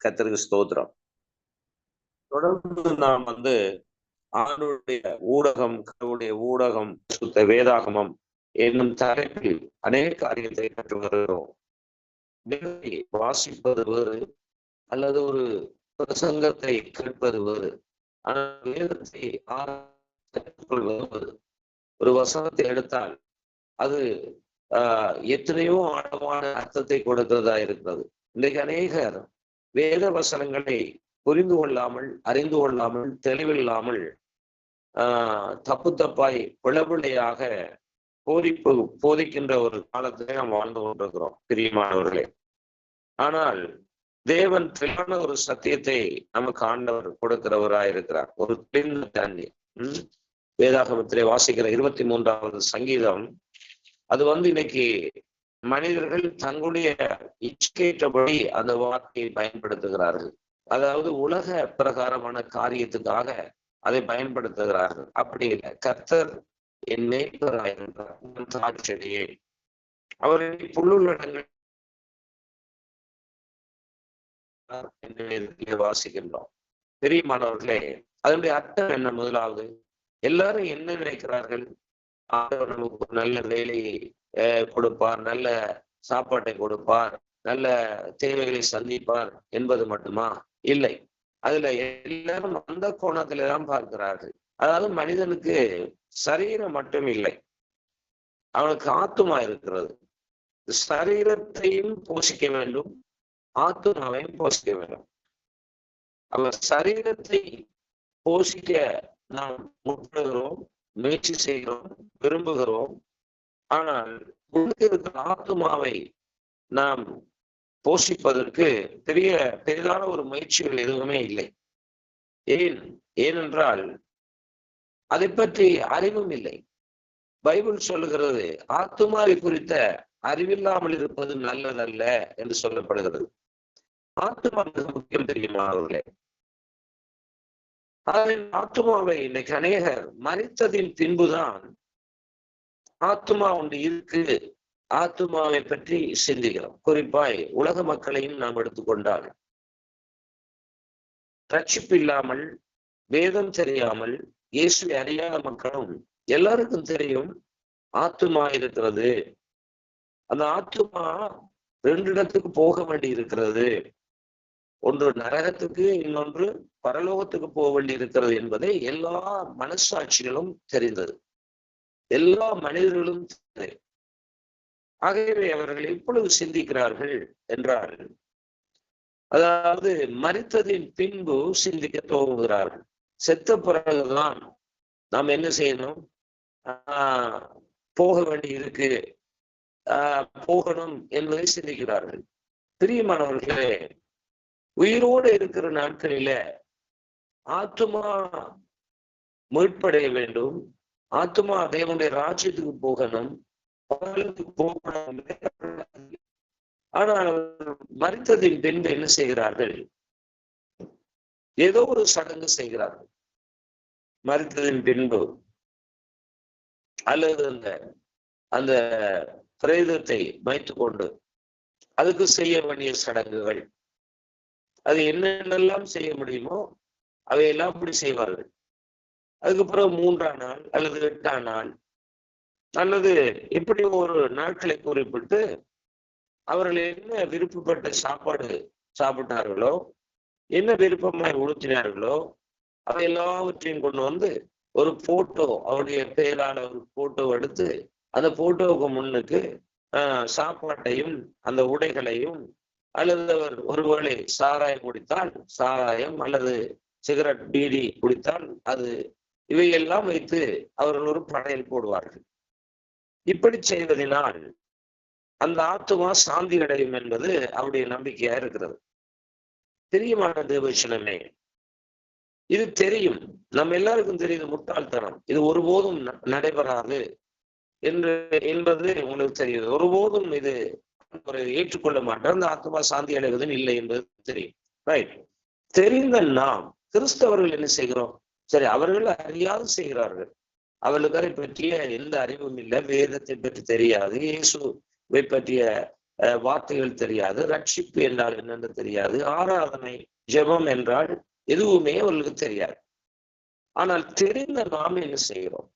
கர்த்தருக்கு ஸ்தோத்திரம். தொடர்ந்து நாம் ஆண்டவருடைய ஊடகம், கடவுளுடைய ஊடகம், சுத்த வேதாகமம் என்னும் தலைப்பில் அநேக காரியத்தை கற்று வருகிறோம். வேதத்தை வாசிப்பது வேறு, அல்லது ஒரு பிரசங்கத்தை கேட்பது வேறு. ஆனால் வேதத்தை கற்றுக்கொள்வது வேறு. ஒரு வசனத்தை எடுத்தால் அது எத்தனையோ ஆழமான அர்த்தத்தை கொடுக்கிறதா இருக்கிறது. இன்றைக்கு அநேகர் வேத வசனங்களை புரிந்து கொள்ளாமல், அறிந்து கொள்ளாமல், தெளிவில்லாமல் தப்பு தப்பாய் பிளவிளையாக போதிக்கின்ற ஒரு காலத்திலே நாம் வாழ்ந்து கொண்டிருக்கிறோம் பிரியமானவர்களே. ஆனால் தேவன் தெளிவான ஒரு சத்தியத்தை நமக்கு ஆண்டவர் கொடுக்கிறவராயிருக்கிறார். ஒரு தெளிந்த தண்ணி. வேதாகமத்திலே வாசிக்கிற 23வது சங்கீதம், அது இன்னைக்கு மனிதர்கள் தங்களுடைய இச்சையற்றபடி அந்த வார்த்தையை பயன்படுத்துகிறார்கள். அதாவது உலக பிரகாரமான காரியத்துக்காக அதை பயன்படுத்துகிறார்கள். அப்படி இல்லை. கர்த்தர் என் மேய்ப்பராயிருந்தார், திராட்சையே அவரை புல்லுள்ளடங்கள் என்று வாசிக்கின்றோம். பெரியமானவர்களே, அதனுடைய அர்த்தம் என்ன? முதலாவது, எல்லாரும் என்ன நினைக்கிறார்கள்? ஆண்டவர் நமக்கு ஒரு நல்ல வேலையை கொடுப்பார், நல்ல சாப்பாட்டை கொடுப்பார், நல்ல தேவைகளை சந்திப்பார் என்பது மட்டுமா? இல்லை. அதுல எல்லாரும் அந்த கோணத்துல தான் பார்க்கிறார்கள். அதாவது மனிதனுக்கு சரீரம் மட்டும் இல்லை, அவனுக்கு ஆத்துமா இருக்கிறது. சரீரத்தையும் போஷிக்க வேண்டும், ஆத்துமாவையும் போஷிக்க வேண்டும். அவர் சரீரத்தை போஷிக்க நாம் முற்படுகிறோம், முயற்சி செய்கிறோம், விரும்புகிறோம். ஆனால் உள்ளே இருக்கிற ஆத்துமாவை நாம் போஷிப்பதற்கு பெரிதான ஒரு முயற்சிகள் எதுவுமே இல்லை. ஏனென்றால் அதை பற்றி அறிவும் இல்லை. பைபிள் சொல்லுகிறது, ஆத்துமாவை குறித்த அறிவில்லாமல் இருப்பது நல்லதல்ல என்று சொல்லப்படுகிறது. ஆத்துமா மிக முக்கியம் தெரியுமா அவர்களே? ஆத்துமாவை இன்னைக்கு அநேகர் மரித்ததின் பின்புதான் ஆத்துமா ஒன்று இருக்கு, ஆத்துமாவை பற்றி சிந்திக்கிறோம். குறிப்பாய் உலக மக்களையும் நாம் எடுத்துக்கொண்டால், ரட்சிப்பு இல்லாமல், வேதம் தெரியாமல், இயேசுவை அறியாத மக்களும் எல்லாருக்கும் தெரியும் ஆத்துமா இருக்கிறது. அந்த ஆத்துமா 2 இடத்துக்கு போக வேண்டி இருக்கிறது. ஒன்று நரகத்துக்கு, இன்னொன்று பரலோகத்துக்கு போக வேண்டி இருக்கிறது என்பதை எல்லா மனசாட்சிகளும் தெரிந்தது, எல்லா மனிதர்களும் தெரிந்தது. ஆகவே அவர்கள் எப்பொழுது சிந்திக்கிறார்கள் என்றால், அதாவது மரித்ததின் பின்பு சிந்திக்க துவங்குகிறார்கள். செத்த பிறகுதான் நாம் என்ன செய்யணும், போக வேண்டி இருக்கு, போகணும் என்பதை சிந்திக்கிறார்கள். பிரியமானவர்களே, உயிரோடு இருக்கிற நாட்களில ஆத்துமா மீட்படைய வேண்டும், ஆத்துமா தேவனுடைய ராஜ்யத்துக்கு போகணும், போகணும். ஆனால் மரித்ததின் பின்பு என்ன செய்கிறார்கள்? ஏதோ ஒரு சடங்கு செய்கிறார்கள். மரித்ததின் பின்பு அல்லது அந்த பிரேதத்தை வைத்துக் கொண்டு அதுக்கு செய்ய வேண்டிய சடங்குகள், அது என்னென்னலாம் செய்ய முடியுமோ அவையெல்லாம் அப்படி செய்வார்கள். அதுக்கப்புறம் 3ஆம் நாள் அல்லது 8ஆம் நாள் அல்லது இப்படி ஒரு நாட்களை குறிப்பிட்டு அவர்கள் என்ன விருப்பப்பட்ட சாப்பாடு சாப்பிட்டார்களோ, என்ன விருப்பமாய் உடுத்தினார்களோ, அவை எல்லாவற்றையும் கொண்டு ஒரு போட்டோ, அவருடைய பெயரான ஒரு போட்டோ எடுத்து அந்த போட்டோவுக்கு முன்னுக்கு சாப்பாட்டையும் அந்த உடைகளையும், அல்லது அவர் ஒருவேளை சாராயம் குடித்தால் சாராயம், அல்லது சிகரெட் பீடி குடித்தால் அது, இவையெல்லாம் வைத்து அவர்கள் ஒரு படையல் போடுவார்கள். இப்படி செய்வதனால் அந்த ஆத்துமா சாந்தி அடையும் என்பது அவருடைய நம்பிக்கையா இருக்கிறது. தெரியுமான தேவச்சனமே, இது தெரியும், நம்ம எல்லாருக்கும் தெரியுது, முட்டாள்தனம். இது ஒருபோதும் நடைபெறாது என்பது உங்களுக்கு தெரியுது. ஒருபோதும் இது ஏற்றுக்கொள்ள மாட்டார், அந்த ஆத்மா சாந்தி அடைவதும் இல்லை என்பது தெரியும். ரைட். தெரிந்த நாம் கிறிஸ்தவர்கள் என்ன செய்கிறோம்? சரி, அவர்கள் அறியாது செய்கிறார்கள். அவர்களுக்கு அதை பற்றிய எந்த அறிவும் இல்லை, வேதத்தை பற்றி தெரியாது, இயேசுவை பற்றிய வார்த்தைகள் தெரியாது, ரட்சிப்பு என்றால் என்னென்று தெரியாது, ஆராதனை ஜெபம் என்றால் எதுவுமே அவர்களுக்கு தெரியாது. ஆனால் தெரிந்த நாம் என்ன செய்கிறோம்?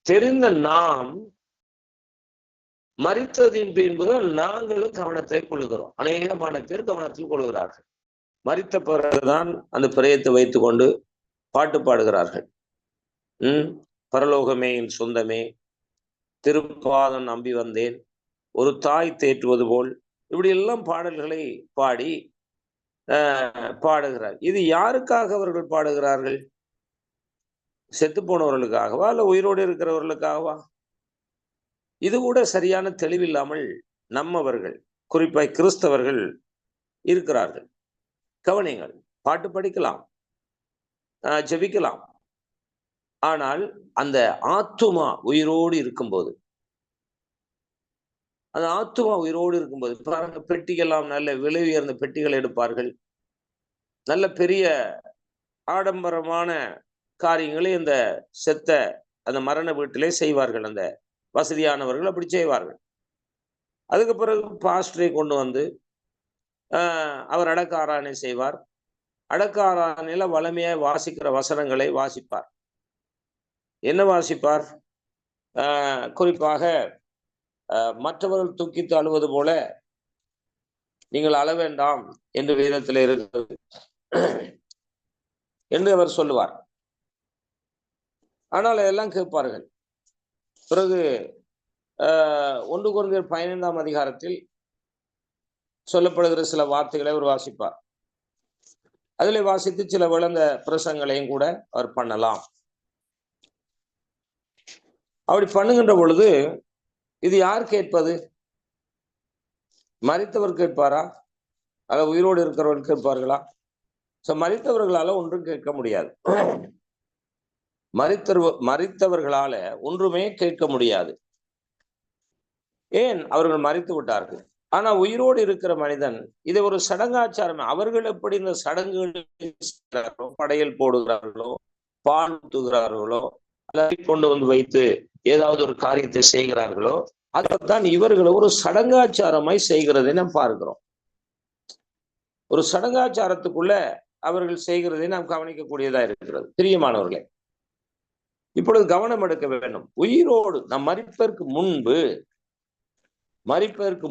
தெரிந்த நாம் மரித்ததின் பின்புதான் நாங்களும் கவனத்தை கொள்கிறோம். அநேகமான பேர் கவனத்தில் கொள்கிறார்கள். மரித்த பிறகுதான் அந்த பிரயத்தை வைத்துக் கொண்டு பாட்டு பாடுகிறார்கள். பரலோகமே என் சொந்தமே, திருப்பாதம் நம்பி வந்தேன், ஒரு தாய் தேற்றுவது போல், இப்படி எல்லாம் பாடல்களை பாடி பாடுகிறார். இது யாருக்காக அவர்கள் பாடுகிறார்கள்? செத்து போனவர்களுக்காகவா இல்ல உயிரோடு இருக்கிறவர்களுக்காகவா? இது கூட சரியான தெளிவில்லாமல் நம்மவர்கள், குறிப்பாய் கிறிஸ்தவர்கள் இருக்கிறார்கள். கவனிங்கள், பாட்டு படிக்கலாம், ஜெபிக்கலாம், ஆனால் அந்த ஆத்துமா உயிரோடு இருக்கும்போது, அந்த ஆத்துமா உயிரோடு இருக்கும்போது பாருங்க, பெட்டிகள்லாம் நல்ல விலை உயர்ந்த பெட்டிகள் எடுப்பார்கள், நல்ல பெரிய ஆடம்பரமான காரியங்களை இந்த செத்த அந்த மரண வீட்டிலே செய்வார்கள். அந்த வசதியானவர்கள் அப்படி செய்வார்கள். அதுக்கு பிறகு பாஸ்டரை கொண்டு வந்து அவர் அடக்க ஆராதனை செய்வார். அடக்க ஆராதனையில வளமையாக வாசிக்கிற வசனங்களை வாசிப்பார். என்ன வாசிப்பார்? குறிப்பாக மற்றவர்கள் தூக்கித்து அழுவது போல நீங்கள் அழ வேண்டாம் என்று வேதத்தில் இருக்கிறது என்று அவர் சொல்லுவார். ஆனால் அதெல்லாம் கேட்பார்கள். பிறகு 1 கொரிந்தியர் 15ஆம் அதிகாரத்தில் சொல்லப்படுகிற சில வார்த்தைகளை அவர் வாசிப்பார். அதிலே வாசித்து சில விளந்த பிரசங்களையும் கூட அவர் பண்ணலாம். அப்படி பண்ணுகின்ற பொழுது இது யார் கேட்பது? மரித்தவர் கேட்பாரா? அல்ல உயிரோடு இருக்கிறவர்கள் கேட்பார்களா? மரித்தவர்களால ஒன்றும் கேட்க முடியாது. மரித்தவர்களால ஒன்றுமே கேட்க முடியாது. ஏன்? அவர்கள் மரித்து விட்டார்கள். ஆனா உயிரோடு இருக்கிற மனிதன் இதை ஒரு சடங்காச்சாரம், அவர்கள் எப்படி இந்த சடங்குகள் படையல் போடுகிறார்களோ, பால் ஊத்துகிறார்களோ, கொண்டு வந்து வைத்து ஏதாவது ஒரு காரியத்தை செய்கிறார்களோ, அதைத்தான் இவர்கள் ஒரு சடங்காச்சாரமாய் செய்கிறதை நாம் பார்க்கிறோம். ஒரு சடங்காச்சாரத்துக்குள்ள அவர்கள் செய்கிறதை நாம் கவனிக்கக்கூடியதா இருக்கிறது. பிரியமானவர்களே, இப்பொழுது கவனம் எடுக்க வேண்டும். உயிரோடு நாம் மரிப்பதற்கு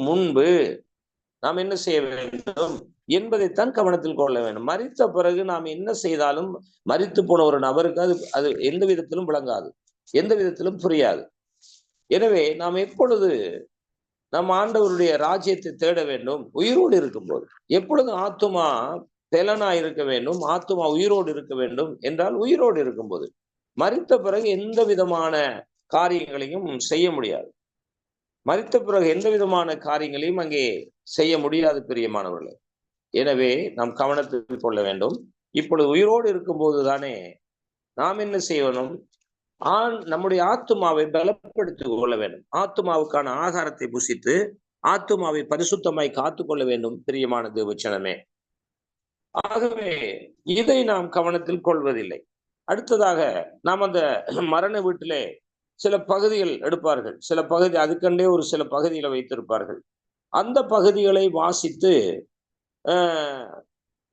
முன்பு நாம் என்ன செய்ய வேண்டும் என்பதைத்தான் கவனத்தில் கொள்ள வேண்டும். மரித்த பிறகு நாம் என்ன செய்தாலும் மரித்து போன ஒரு நபருக்கு அது எந்த விதத்திலும் விளங்காது, எந்த விதத்திலும் புரியாது. எனவே நாம் எப்பொழுது நம் ஆண்டவருடைய ராஜ்யத்தை தேட வேண்டும்? உயிரோடு இருக்கும்போது. எப்பொழுதும் ஆத்துமா பெலனா இருக்க வேண்டும், ஆத்துமா உயிரோடு இருக்க வேண்டும் என்றால் உயிரோடு இருக்கும்போது. மரித்த பிறகு எந்த விதமான காரியங்களையும் செய்ய முடியாது. மரித்த பிறகு எந்த விதமான காரியங்களையும் அங்கே செய்ய முடியாது, பிரியமானவர்களே. எனவே நாம் கவனத்தில் கொள்ள வேண்டும். இப்பொழுது உயிரோடு இருக்கும்போது தானே நாம் என்ன செய்யணும்? நம்முடைய ஆத்துமாவை பலப்படுத்திக் கொள்ள வேண்டும். ஆத்துமாவுக்கான ஆகாரத்தை புசித்து ஆத்துமாவை பரிசுத்தமாய் காத்துக் கொள்ள வேண்டும், பிரியமான தேவச்சனமே. ஆகவே இதை நாம் கவனத்தில் கொள்வதில்லை. அடுத்ததாக நாம் அந்த மரண வீட்டிலே சில பகுதிகள் எடுப்பார்கள். சில பகுதி அதுக்கண்டே ஒரு சில பகுதிகளை வைத்திருப்பார்கள். அந்த பகுதிகளை வாசித்து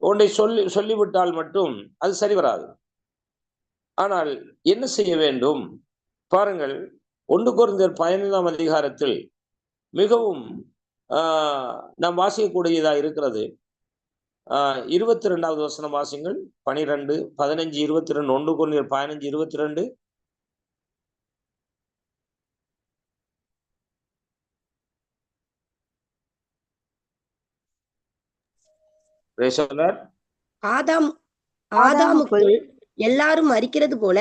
ஒன்றை சொல்லிவிட்டால் மட்டும் அது சரி வராது. ஆனால் என்ன செய்ய வேண்டும் பாருங்கள். 1 கொரிந்தியர் 15ஆம் அதிகாரத்தில் மிகவும் நாம் வாசிக்கக்கூடியதா இருக்கிறது. 22வது வசனம் வாசிங்கள். 12, 15, 22. 1 கொரிந்தியர் 15, 22. ஆதாமுக்குள் எல்லாரும் மரிக்கிறது போல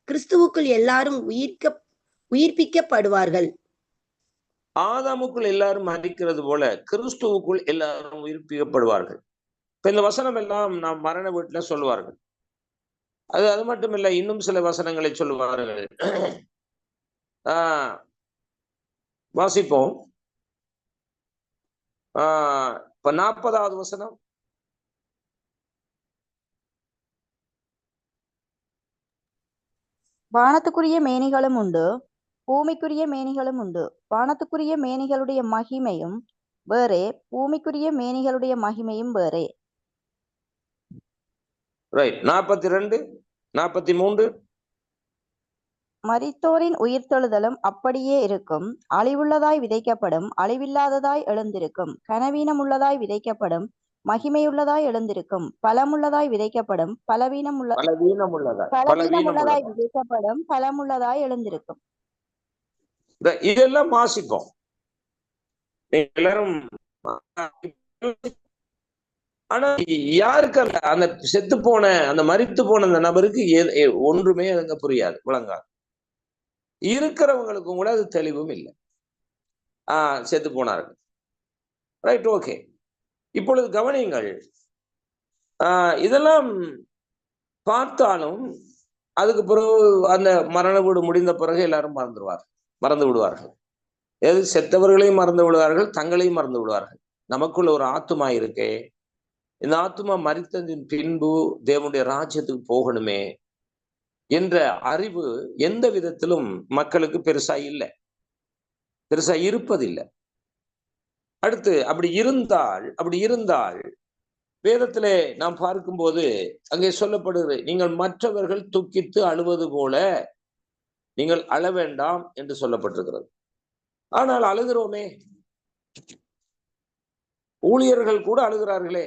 கிறிஸ்துவுக்குள் எல்லாரும் உயிர்ப்பிக்கப்படுவார்கள். ஆதாமுக்குள் எல்லாரும் மரிக்கிறது போல கிறிஸ்துவுக்குள் எல்லாரும் உயிர்ப்பிக்கப்படுவார்கள். இப்ப இந்த வசனம் எல்லாம் நாம் மரண வீட்டுல சொல்லுவார்கள். அது மட்டும் இல்லை, இன்னும் சில வசனங்களை சொல்லுவார்கள். வாசிப்போம். இப்ப 40வது வசனம். வானத்துக்குரிய மேனிகளும் உண்டு, பூமிக்குரிய மேனிகளும் உண்டு. வானத்துக்குரிய மேனிகளுடைய மகிமையும் வேறே, பூமிக்குரிய மேனிகளுடைய மகிமையும் வேறே. ரைட். 42, 43. மரித்தோரின் உயிர்த்தெழுதலும் அப்படியே இருக்கும். அழிவுள்ளதாய் விதைக்கப்படும், அழிவில்லாததாய் எழுந்திருக்கும். கனவீனமுள்ளதாய் விதைக்கப்படும், மகிமையுள்ளதாய் எழுந்திருக்கும். பலமுள்ளதாய் விதைக்கப்படும், பலவீனமுள்ளதாய் விதைக்கப்படும், பலமுள்ளதாய் எழுந்திருக்கும். இதெல்லாம் வாசிப்போம். எல்லாரும் ஆனா யாருக்கு அந்த செத்து போன அந்த மரித்து போன அந்த நபருக்கு ஒன்றுமே அதுங்க புரியாது, விளங்காது. இருக்கிறவங்களுக்கும் கூட அது தெளிவும் இல்லை. செத்து போனார்கள். Right, okay. இப்பொழுது கவனியுங்கள். இதெல்லாம் பார்த்தாலும் அதுக்கு பிறகு அந்த மரண வீடு முடிந்த பிறகு எல்லாரும் மறந்து விடுவார்கள். எது செத்தவர்களையும் மறந்து விடுவார்கள், தங்களையும் மறந்து விடுவார்கள். நமக்குள்ள ஒரு ஆத்துமா இருக்கே, இந்த ஆத்துமா மரித்ததின் பின்பு தேவனுடைய ராஜ்யத்துக்கு போகணுமே என்ற அறிவு எந்த விதத்திலும் மக்களுக்கு பெருசா இருப்பதில்லை. அடுத்து அப்படி இருந்தால் வேதத்திலே நாம் பார்க்கும்போது அங்கே சொல்லப்படுகிறது, நீங்கள் மற்றவர்கள் துக்கித்து அழுவது போல நீங்கள் அழ வேண்டாம் என்று சொல்லப்பட்டிருக்கிறது. ஆனால் அழுகிறோமே, ஊழியர்கள் கூட அழுகிறார்களே.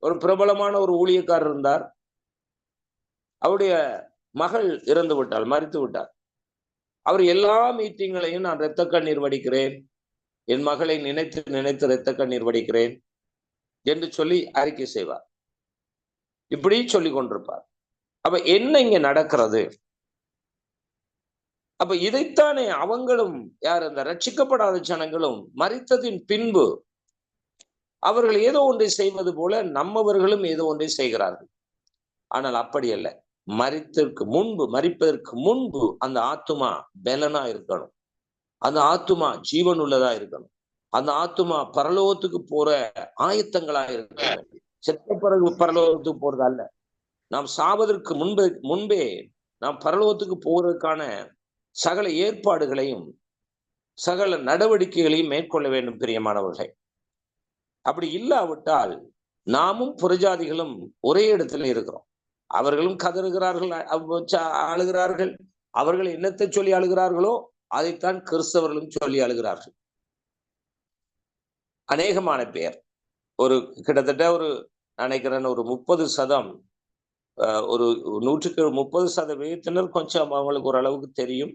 ஒரு பிரபலமான ஒரு ஊழியக்காரர் இருந்தார். அவருடைய மகள் இறந்து விட்டாள், மரித்து விட்டார். அவர் எல்லா மீட்டிங்களையும் நான் இரத்த கண்ணீர் வடிக்கிறேன், என் மகளை நினைத்து நினைத்து இரத்த கண்ணீர் வடிக்கிறேன் என்று சொல்லி அறிக்கை செய்வார். இப்படி சொல்லி கொண்டிருப்பார். அப்ப என்ன இங்க நடக்கிறது? அப்ப இதைத்தானே அவங்களும், யார் அந்த ரட்சிக்கப்படாத ஜனங்களும் மரித்ததின் பின்பு அவர்கள் ஏதோ ஒன்றை செய்வது போல நம்மவர்களும் ஏதோ ஒன்றை செய்கிறார்கள். ஆனால் அப்படி அல்ல. மரிப்பதற்கு முன்பு அந்த ஆத்துமா பலனா இருக்கணும், அந்த ஆத்துமா ஜீவன் உள்ளதா இருக்கணும், அந்த ஆத்துமா பரலோகத்துக்கு போற ஆயத்தங்களா இருக்கணும். செத்த பிறகு பரலோகத்துக்கு போறது அல்ல. நாம் சாவதற்கு முன்பே நாம் பரலோகத்துக்கு போவதற்கான சகல ஏற்பாடுகளையும் சகல நடவடிக்கைகளையும் மேற்கொள்ள வேண்டும் பிரியமானவர்களே. அப்படி இல்லாவிட்டால் நாமும் புறஜாதிகளும் ஒரே இடத்துல இருக்கிறோம். அவர்களும் கதறுகிறார்கள், அழுகிறார்கள். அவர்கள் என்னத்தை சொல்லி அழுகிறார்களோ அதைத்தான் கிறிஸ்தவர்களும் சொல்லி அழுகிறார்கள். அநேகமான பேர், ஒரு கிட்டத்தட்ட ஒரு நினைக்கிறேன் ஒரு 30%, ஒரு 130% கொஞ்சம் அவங்களுக்கு ஓரளவுக்கு தெரியும்.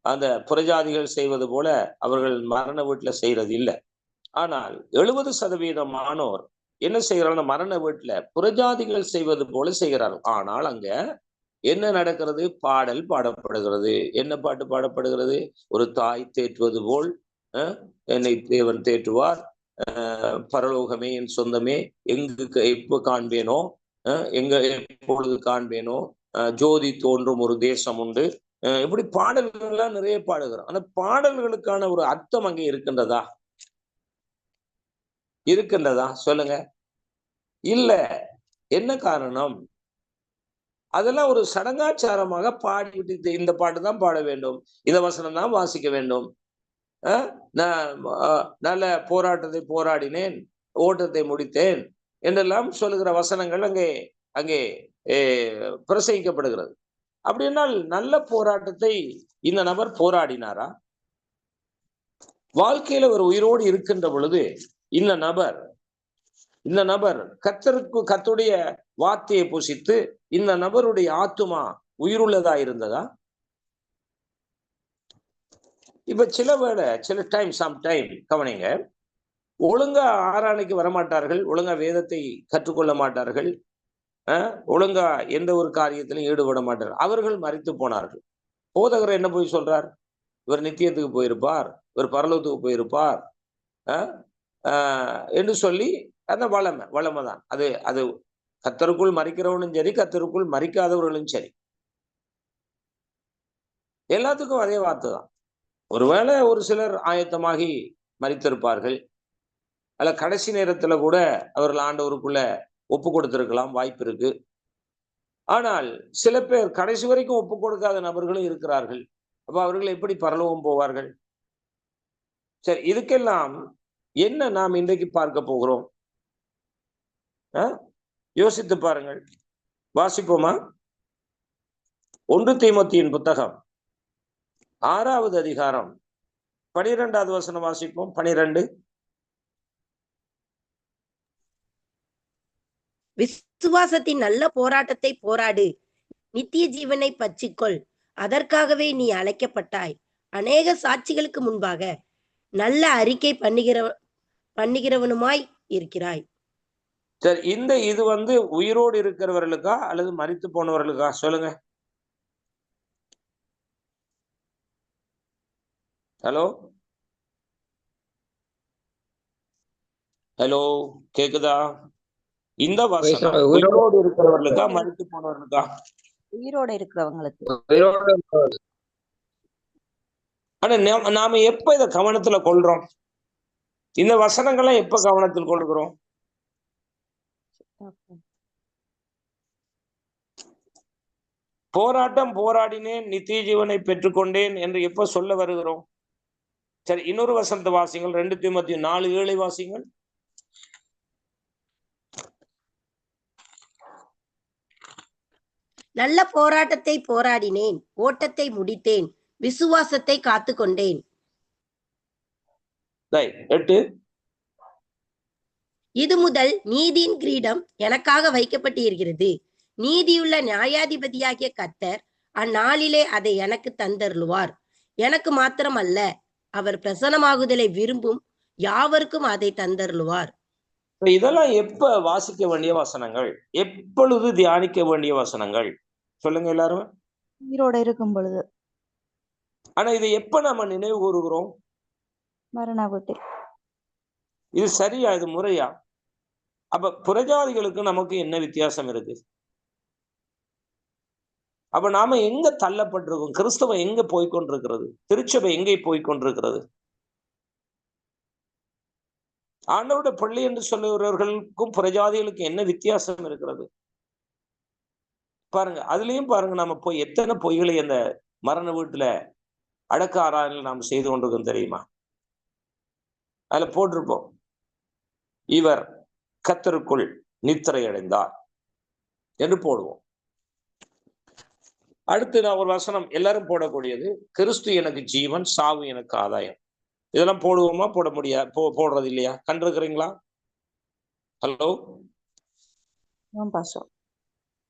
அந்த புறஜாதிகள் செய்வது போல அவர்கள் மரண வீட்டுல செய்யறது இல்லை. ஆனால் 70% என்ன செய்யறாங்க? மரண வீட்டுல புறஜாதிகள் செய்வது போல செய்கிறார்கள். ஆனால் அங்க என்ன நடக்கிறது? பாடல் பாடப்படுகிறது. என்ன பாட்டு பாடப்படுகிறது? ஒரு தாய் தேற்றுவது போல் என்னை தேவன் தேற்றுவார், பரலோகமே என் சொந்தமே, எப்ப காண்பேனோ, எப்பொழுது காண்பேனோ, ஜோதி தோன்றும் ஒரு தேசம் உண்டு. இப்படி பாடல்கள் எல்லாம் நிறைய பாடுகிறோம். அந்த பாடல்களுக்கான ஒரு அர்த்தம் அங்கே இருக்கின்றதா சொல்லுங்க. இல்ல. என்ன காரணம்? அதெல்லாம் ஒரு சடங்காச்சாரமாக பாடிவிட்டு இந்த பாட்டு தான் பாட வேண்டும், இந்த வசனம் தான் வாசிக்க வேண்டும், நல்ல போராட்டத்தை போராடினேன், ஓட்டத்தை முடித்தேன் என்றெல்லாம் சொல்லுகிற வசனங்கள் அங்கே பிரசங்கிக்கப்படுகிறது. அப்படின்னால் நல்ல போராட்டத்தை இந்த நபர் போராடினாரா? வாழ்க்கையில ஒரு உயிரோடு இருக்கின்ற பொழுது இந்த நபர் கர்த்தருடைய வார்த்தையை புசித்து இந்த நபருடைய ஆத்துமா உயிருள்ளதா இருந்ததா? இப்ப சில டைம் கவனிங்க, ஒழுங்கா ஆராதனைக்கு வரமாட்டார்கள், ஒழுங்கா வேதத்தை கற்றுக்கொள்ள மாட்டார்கள், ஒழுங்கா எந்த ஒரு காரியத்திலும் ஈடுபட மாட்டார்கள். அவர்கள் மரித்து போனார்கள். போதகர் என்ன போய் சொல்றார்? இவர் நித்தியத்துக்கு போயிருப்பார், இவர் பரலோகத்துக்கு போயிருப்பார் என்று சொல்லி அந்த வளமை தான் அது கர்த்தருக்குள் மரிக்கிறவனும் சரி, கர்த்தருக்குள் மரிக்காதவர்களும் சரி, எல்லாத்துக்கும் அதே வார்த்தை தான். ஒருவேளை ஒரு சிலர் ஆயத்தமாகி மரித்திருப்பார்கள், அல்ல கடைசி நேரத்துல கூட அவர்கள் ஆண்டவருக்குள்ள ஒப்பு கொடுத்திருக்கலாம், வாய்ப்பு இருக்கு. ஆனால் சில பேர் கடைசி வரைக்கும் ஒப்பு கொடுக்காத நபர்களும் இருக்கிறார்கள். அப்ப அவர்கள் எப்படி பரலோகம் போவார்கள்? சரி, இதுக்கெல்லாம் என்ன நாம் இன்றைக்கு பார்க்க போகிறோம்? யோசித்து பாருங்கள். வாசிப்போமா? 1 தீமோத்தேயுவின் புத்தகம் 6வது அதிகாரம் 12வது வசனம் வாசிப்போம். 12. விசுவாசத்தின் நல்ல போராட்டத்தை போராடு, நித்திய ஜீவனை பற்றிக்கொள், அதற்காகவே நீ அழைக்கப்பட்டாய். அநேக சாட்சிகளுக்கு முன்பாக நல்ல அறிக்கை பண்ணுகிறவனுமாய் இருக்கிறாய். சரி, இது உயிரோடு இருக்கிறவர்களுக்கா அல்லது மரித்து போனவர்களுக்கா? சொல்லுங்க. ஹலோ ஹலோ, கேக்குதா? இந்த வசனம் உயிரோடு இருக்கிறவர்களுக்கா மரித்து போனவர்களுக்கா? உயிரோட இருக்கிறவங்களுக்கு. ஆனா நாம எப்ப இத கவனத்துல கொள்றோம்? இந்த வசனங்கள்லாம் எப்ப கவனத்தில் கொள்கிறோம்? போராட்டம் போராடினேன், நித்திய ஜீவனை பெற்றுக்கொண்டேன் என்று எப்ப சொல்ல வருகிறோம்? சரி, இன்னொரு வசனத்தை வாசிங்கள். 2 தீமோத்தேயு 4:7 வாசிங்கள். நல்ல போராட்டத்தை போராடினேன், ஓட்டத்தை முடித்தேன், விசுவாசத்தை காத்து கொண்டேன். 8. இது முதல் நீதியின் கிரீடம் எனக்காக வைக்கப்பட்டு இருக்கிறது. நீதியுள்ள நியாயாதிபதியாகிய கர்த்தர் அந்நாளிலே அதை எனக்கு தந்தருளுவார். எனக்கு மாத்திரம் அல்ல, அவர் பிரசன்னமாகுதலை விரும்பும் யாவருக்கும் அதை தந்தருளுவார். இதெல்லாம் எப்ப வாசிக்க வேண்டிய வசனங்கள்? எப்பொழுது தியானிக்க வேண்டிய வசனங்கள்? சொல்லுங்க எல்லாரும். உயிரோட இருக்கும் பொழுது. ஆனா இதை எப்ப நாம நினைவு கூறுகிறோம்? மரணாபத்தில். இது சரியா? இது முறையா? அப்ப புறஜாதிகளுக்கு நமக்கு என்ன வித்தியாசம் இருக்கு? அப்ப நாம எங்க தள்ளப்பட்டிருக்கோம்? கிறிஸ்தவம் எங்க போய்கொண்டிருக்கிறது? திருச்சபை எங்கே போய்கொண்டிருக்கிறது? ஆண்டவருடைய பிள்ளை என்று சொல்லுகிறவர்களுக்கும் புறஜாதிகளுக்கு என்ன வித்தியாசம் இருக்கிறது? பாருங்க, அதுலயும் பாருங்க, நம்ம போய் எத்தனை பொய்களை அந்த மரண வீட்டுல அடக்க ஆராதனையில் நாம் செய்து கொண்டிருக்கோம் தெரியுமா? அதுல போட்டிருப்போம், இவர் கர்த்தருக்குள் நித்திரை அடைந்தார் என்று போடுவோம். அடுத்து நான் ஒரு வசனம் எல்லாரும் போடக்கூடியது, கிறிஸ்து எனக்கு ஜீவன், சாவு எனக்கு ஆதாயம். இதெல்லாம் போடுவோமா? போட முடியாது, போடுறது இல்லையா? கண்டிருக்கிறீங்களா? Hello,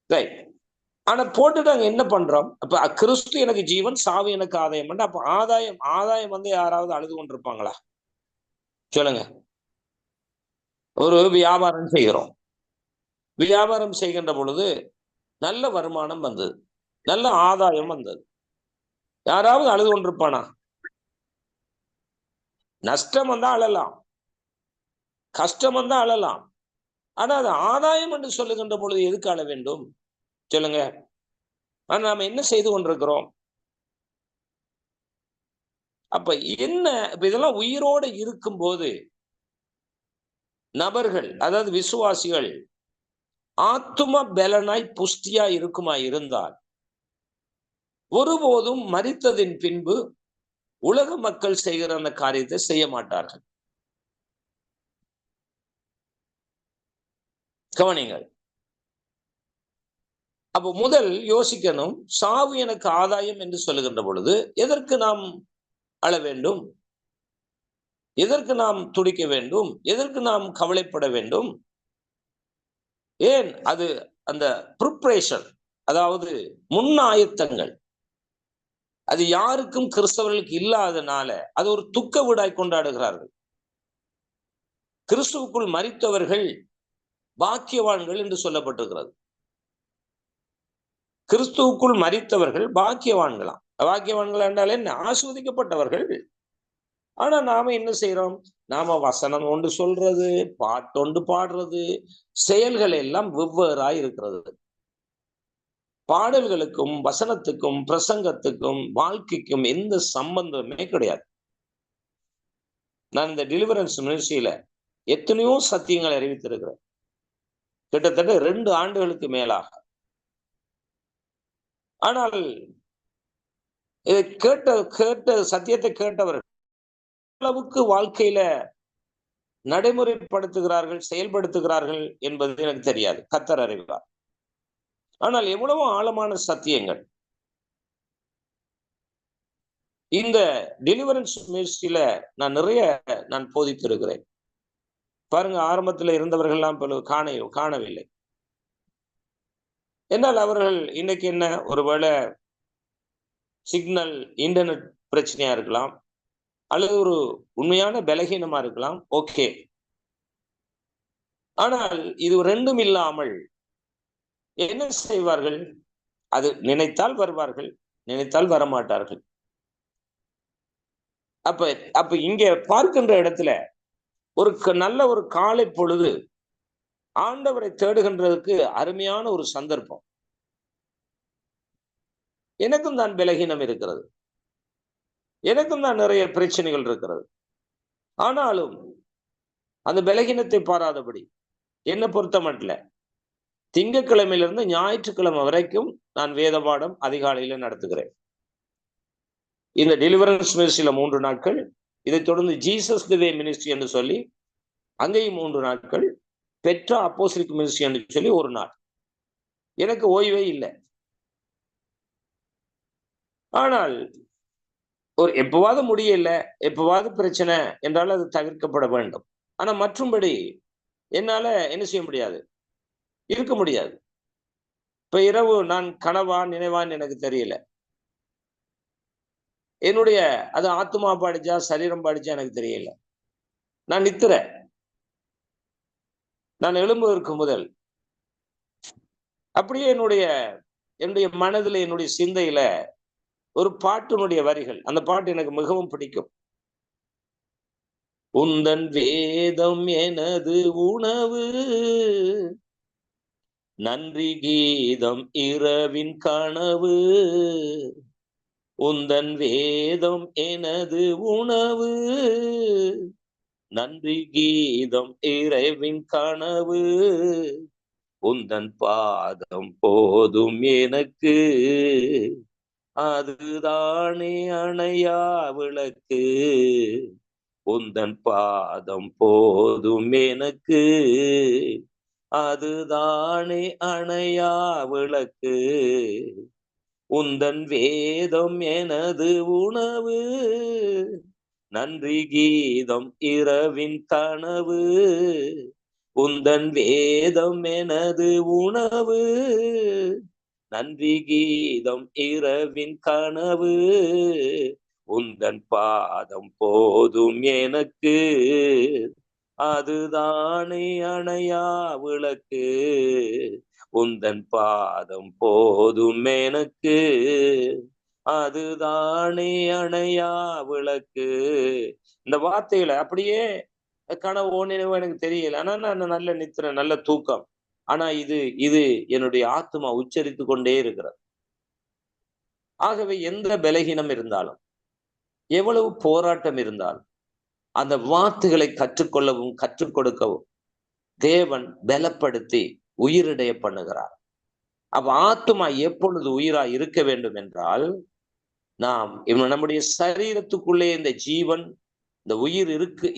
right. ஆனா போட்டுட்டு அங்க என்ன பண்றோம்? அப்ப கிறிஸ்து எனக்கு ஜீவன், சாவு எனக்கு ஆதாயம். அப்ப ஆதாயம் யாராவது அழுது கொண்டிருப்பாங்களா? சொல்லுங்க. ஒரு வியாபாரம் செய்கிறோம். வியாபாரம் செய்கின்ற பொழுது நல்ல வருமானம் வந்தது, நல்ல ஆதாயம் வந்தது. யாராவது அழுது கொண்டிருப்பானா? நஷ்டம் வந்தா அழலாம், கஷ்டம் வந்தா அழலாம். ஆனா அது ஆதாயம் என்று சொல்லுகின்ற பொழுது எதுக்கு அழ வேண்டும்? சொல்லுங்க. ஆனா நாம என்ன செய்து கொண்டிருக்கிறோம்? அப்ப என்ன, இதெல்லாம் உயிரோடு இருக்கும் போது நபர்கள், அதாவது விசுவாசிகள் ஆத்தும பலனாய் புஷ்டியா இருக்குமா இருந்தால் ஒருபோதும் மரித்ததின் பின்பு உலக மக்கள் செய்கிற அந்த காரியத்தை செய்ய மாட்டார்கள். கவனிங்கள். அப்போ முதல் யோசிக்கணும், சாவு எனக்கு ஆதாயம் என்று சொல்லுகின்ற பொழுது எதற்கு நாம் அழ வேண்டும்? எதற்கு நாம் துடிக்க வேண்டும்? எதற்கு நாம் கவலைப்பட வேண்டும்? ஏன்? அது அந்த ப்ரிப்பரேஷன், அதாவது முன் ஆயத்தங்கள், அது யாருக்கும் கிறிஸ்தவர்களுக்கு இல்லாதனால அது ஒரு துக்க வீடாய் கொண்டாடுகிறார்கள். கிறிஸ்துவுக்குள் மரித்தவர்கள் பாக்கியவான்கள் என்று சொல்லப்பட்டிருக்கிறது. கிறிஸ்துவுக்குள் மரித்தவர்கள் பாக்கியவான்களாம். பாக்கியவான்கள் என்றால் என்ன? ஆஸ்வதிக்கப்பட்டவர்கள். ஆனா நாம என்ன செய்யறோம்? நாம வசனம் ஒன்று சொல்றது, பாட்டொண்டு பாடுறது, செயல்கள் எல்லாம் வெவ்வேறாய் இருக்கிறது. பாடல்களுக்கும் வசனத்துக்கும் பிரசங்கத்துக்கும் வாழ்க்கைக்கும் எந்த சம்பந்தமே கிடையாது. நான் இந்த டெலிவரன்ஸ் மினிஸ்ட்ரியில எத்தனையோ சத்தியங்களை அறிவித்திருக்கிறேன், கிட்டத்தட்ட 2 ஆண்டுகளுக்கு மேலாக. ஆனால் இதை கேட்ட சத்தியத்தை கேட்டவர்கள் அளவுக்கு வாழ்க்கையில நடைமுறைப்படுத்துகிறார்கள், செயல்படுத்துகிறார்கள் என்பது எனக்கு தெரியாது. கர்த்தர் அறிவார். ஆனால் எவ்வளவோ ஆழமான சத்தியங்கள் இந்த டெலிவரன்ஸ் மினிஸ்ட்ரியில நான் போதித்திருக்கிறேன். பாருங்க, ஆரம்பத்தில் இருந்தவர்கள் எல்லாம் காணவில்லை. என்னால் அவர்கள் இன்னைக்கு என்ன, ஒருவேளை சிக்னல் இன்டர்நெட் பிரச்சனையா இருக்கலாம், அல்லது ஒரு உண்மையான பலகீனமா இருக்கலாம். ஓகே. ஆனால் இது ரெண்டும் இல்லாமல் என்ன செய்வார்கள்? அது நினைத்தால் வருவார்கள், நினைத்தால் வரமாட்டார்கள். அப்ப இங்க பார்க்கின்ற இடத்துல ஒரு நல்ல ஒரு காலை பொழுது ஆண்டவரை தேடுகின்றதுக்கு அருமையான ஒரு சந்தர்ப்பம். எனக்கும் தான் பலகீனம் இருக்கிறது, எனக்கும் தான் நிறைய பிரச்சனைகள் இருக்கிறது. ஆனாலும் அந்த பலகீனத்தை பாராதபடி என்னை பொறுத்த மட்டும் திங்கட்கிழமையிலிருந்து ஞாயிற்றுக்கிழமை வரைக்கும் நான் வேத பாடம் அதிகாலையில நடத்துகிறேன். இந்த டெலிவரன்ஸ் மினிஸ்ட்ரியில 3 நாட்கள், இதை தொடர்ந்து ஜீசஸ் தி வே மினிஸ்ட்ரி என்று சொல்லி அங்கேயும் 3 நாட்கள், பெட்ரா அப்போஸ்தலிக் மினிஸ்ட்ரி என்று சொல்லி 1 நாள். எனக்கு ஓய்வே இல்லை. ஆனால் ஒரு எப்பவாவது முடியல, எப்பவாவது பிரச்சனை என்றால் அது தவிர்க்கப்பட வேண்டும். ஆனா மற்றும்படி என்னால என்ன செய்ய முடியாது, இருக்க முடியாது. இப்ப இரவு நான் கனவா நினைவான்னு எனக்கு தெரியல. என்னுடைய அது ஆத்மா பாடிச்சா சரீரம் பாடிச்சா எனக்கு தெரியல. நான் நித்திர, நான் எழும்புவதற்கு முதல் அப்படியே என்னுடைய மனதில், என்னுடைய சிந்தையில ஒரு பாட்டினுடைய வரிகள், அந்த பாட்டு எனக்கு மிகவும் பிடிக்கும். உந்தன் வேதம் எனது உணவு, நன்றி கீதம் இரவின் கனவு. உந்தன் வேதம் எனது உணவு, நன்றி கீதம் இரவின் கனவு. உந்தன் பாதம் போதும் எனக்கு, அதுதானே அணையா விளக்கு. உந்தன் பாதம் போதும் எனக்கு, அதுதானே அணையா விளக்கு. உந்தன் வேதம் எனது உணவு, நன்றி கீதம் இரவின் கனவு. உந்தன் வேதம் எனது உணவு, நன்றி கீதம் இரவின் கனவு. உந்தன் பாதம் போதும் எனக்கு, அதுதானே அணையா விளக்கு. உந்தன் பாதம் போதும் எனக்கு, அதுதானே அணையா விளக்கு. இந்த வார்த்தைகளை அப்படியே கனவு நினைவு எனக்கு தெரியல. ஆனா நான் நல்ல நித்திர, நல்ல தூக்கம். ஆனா இது என்னுடைய ஆத்மா உச்சரித்து கொண்டே இருக்கிறது. ஆகவே எந்த பலகீனம் இருந்தாலும், எவ்வளவு போராட்டம் இருந்தாலும், அந்த வார்த்தைகளை கற்றுக்கொள்ளவும் கற்றுக் கொடுக்கவும் தேவன் பலப்படுத்தி உயிரிடைய பண்ணுகிறார். அப்ப ஆத்மா எப்பொழுது உயிரா இருக்க வேண்டும் என்றால், நாம் நம்முடைய சரீரத்துக்குள்ளே இந்த ஜீவன், இந்த உயிர்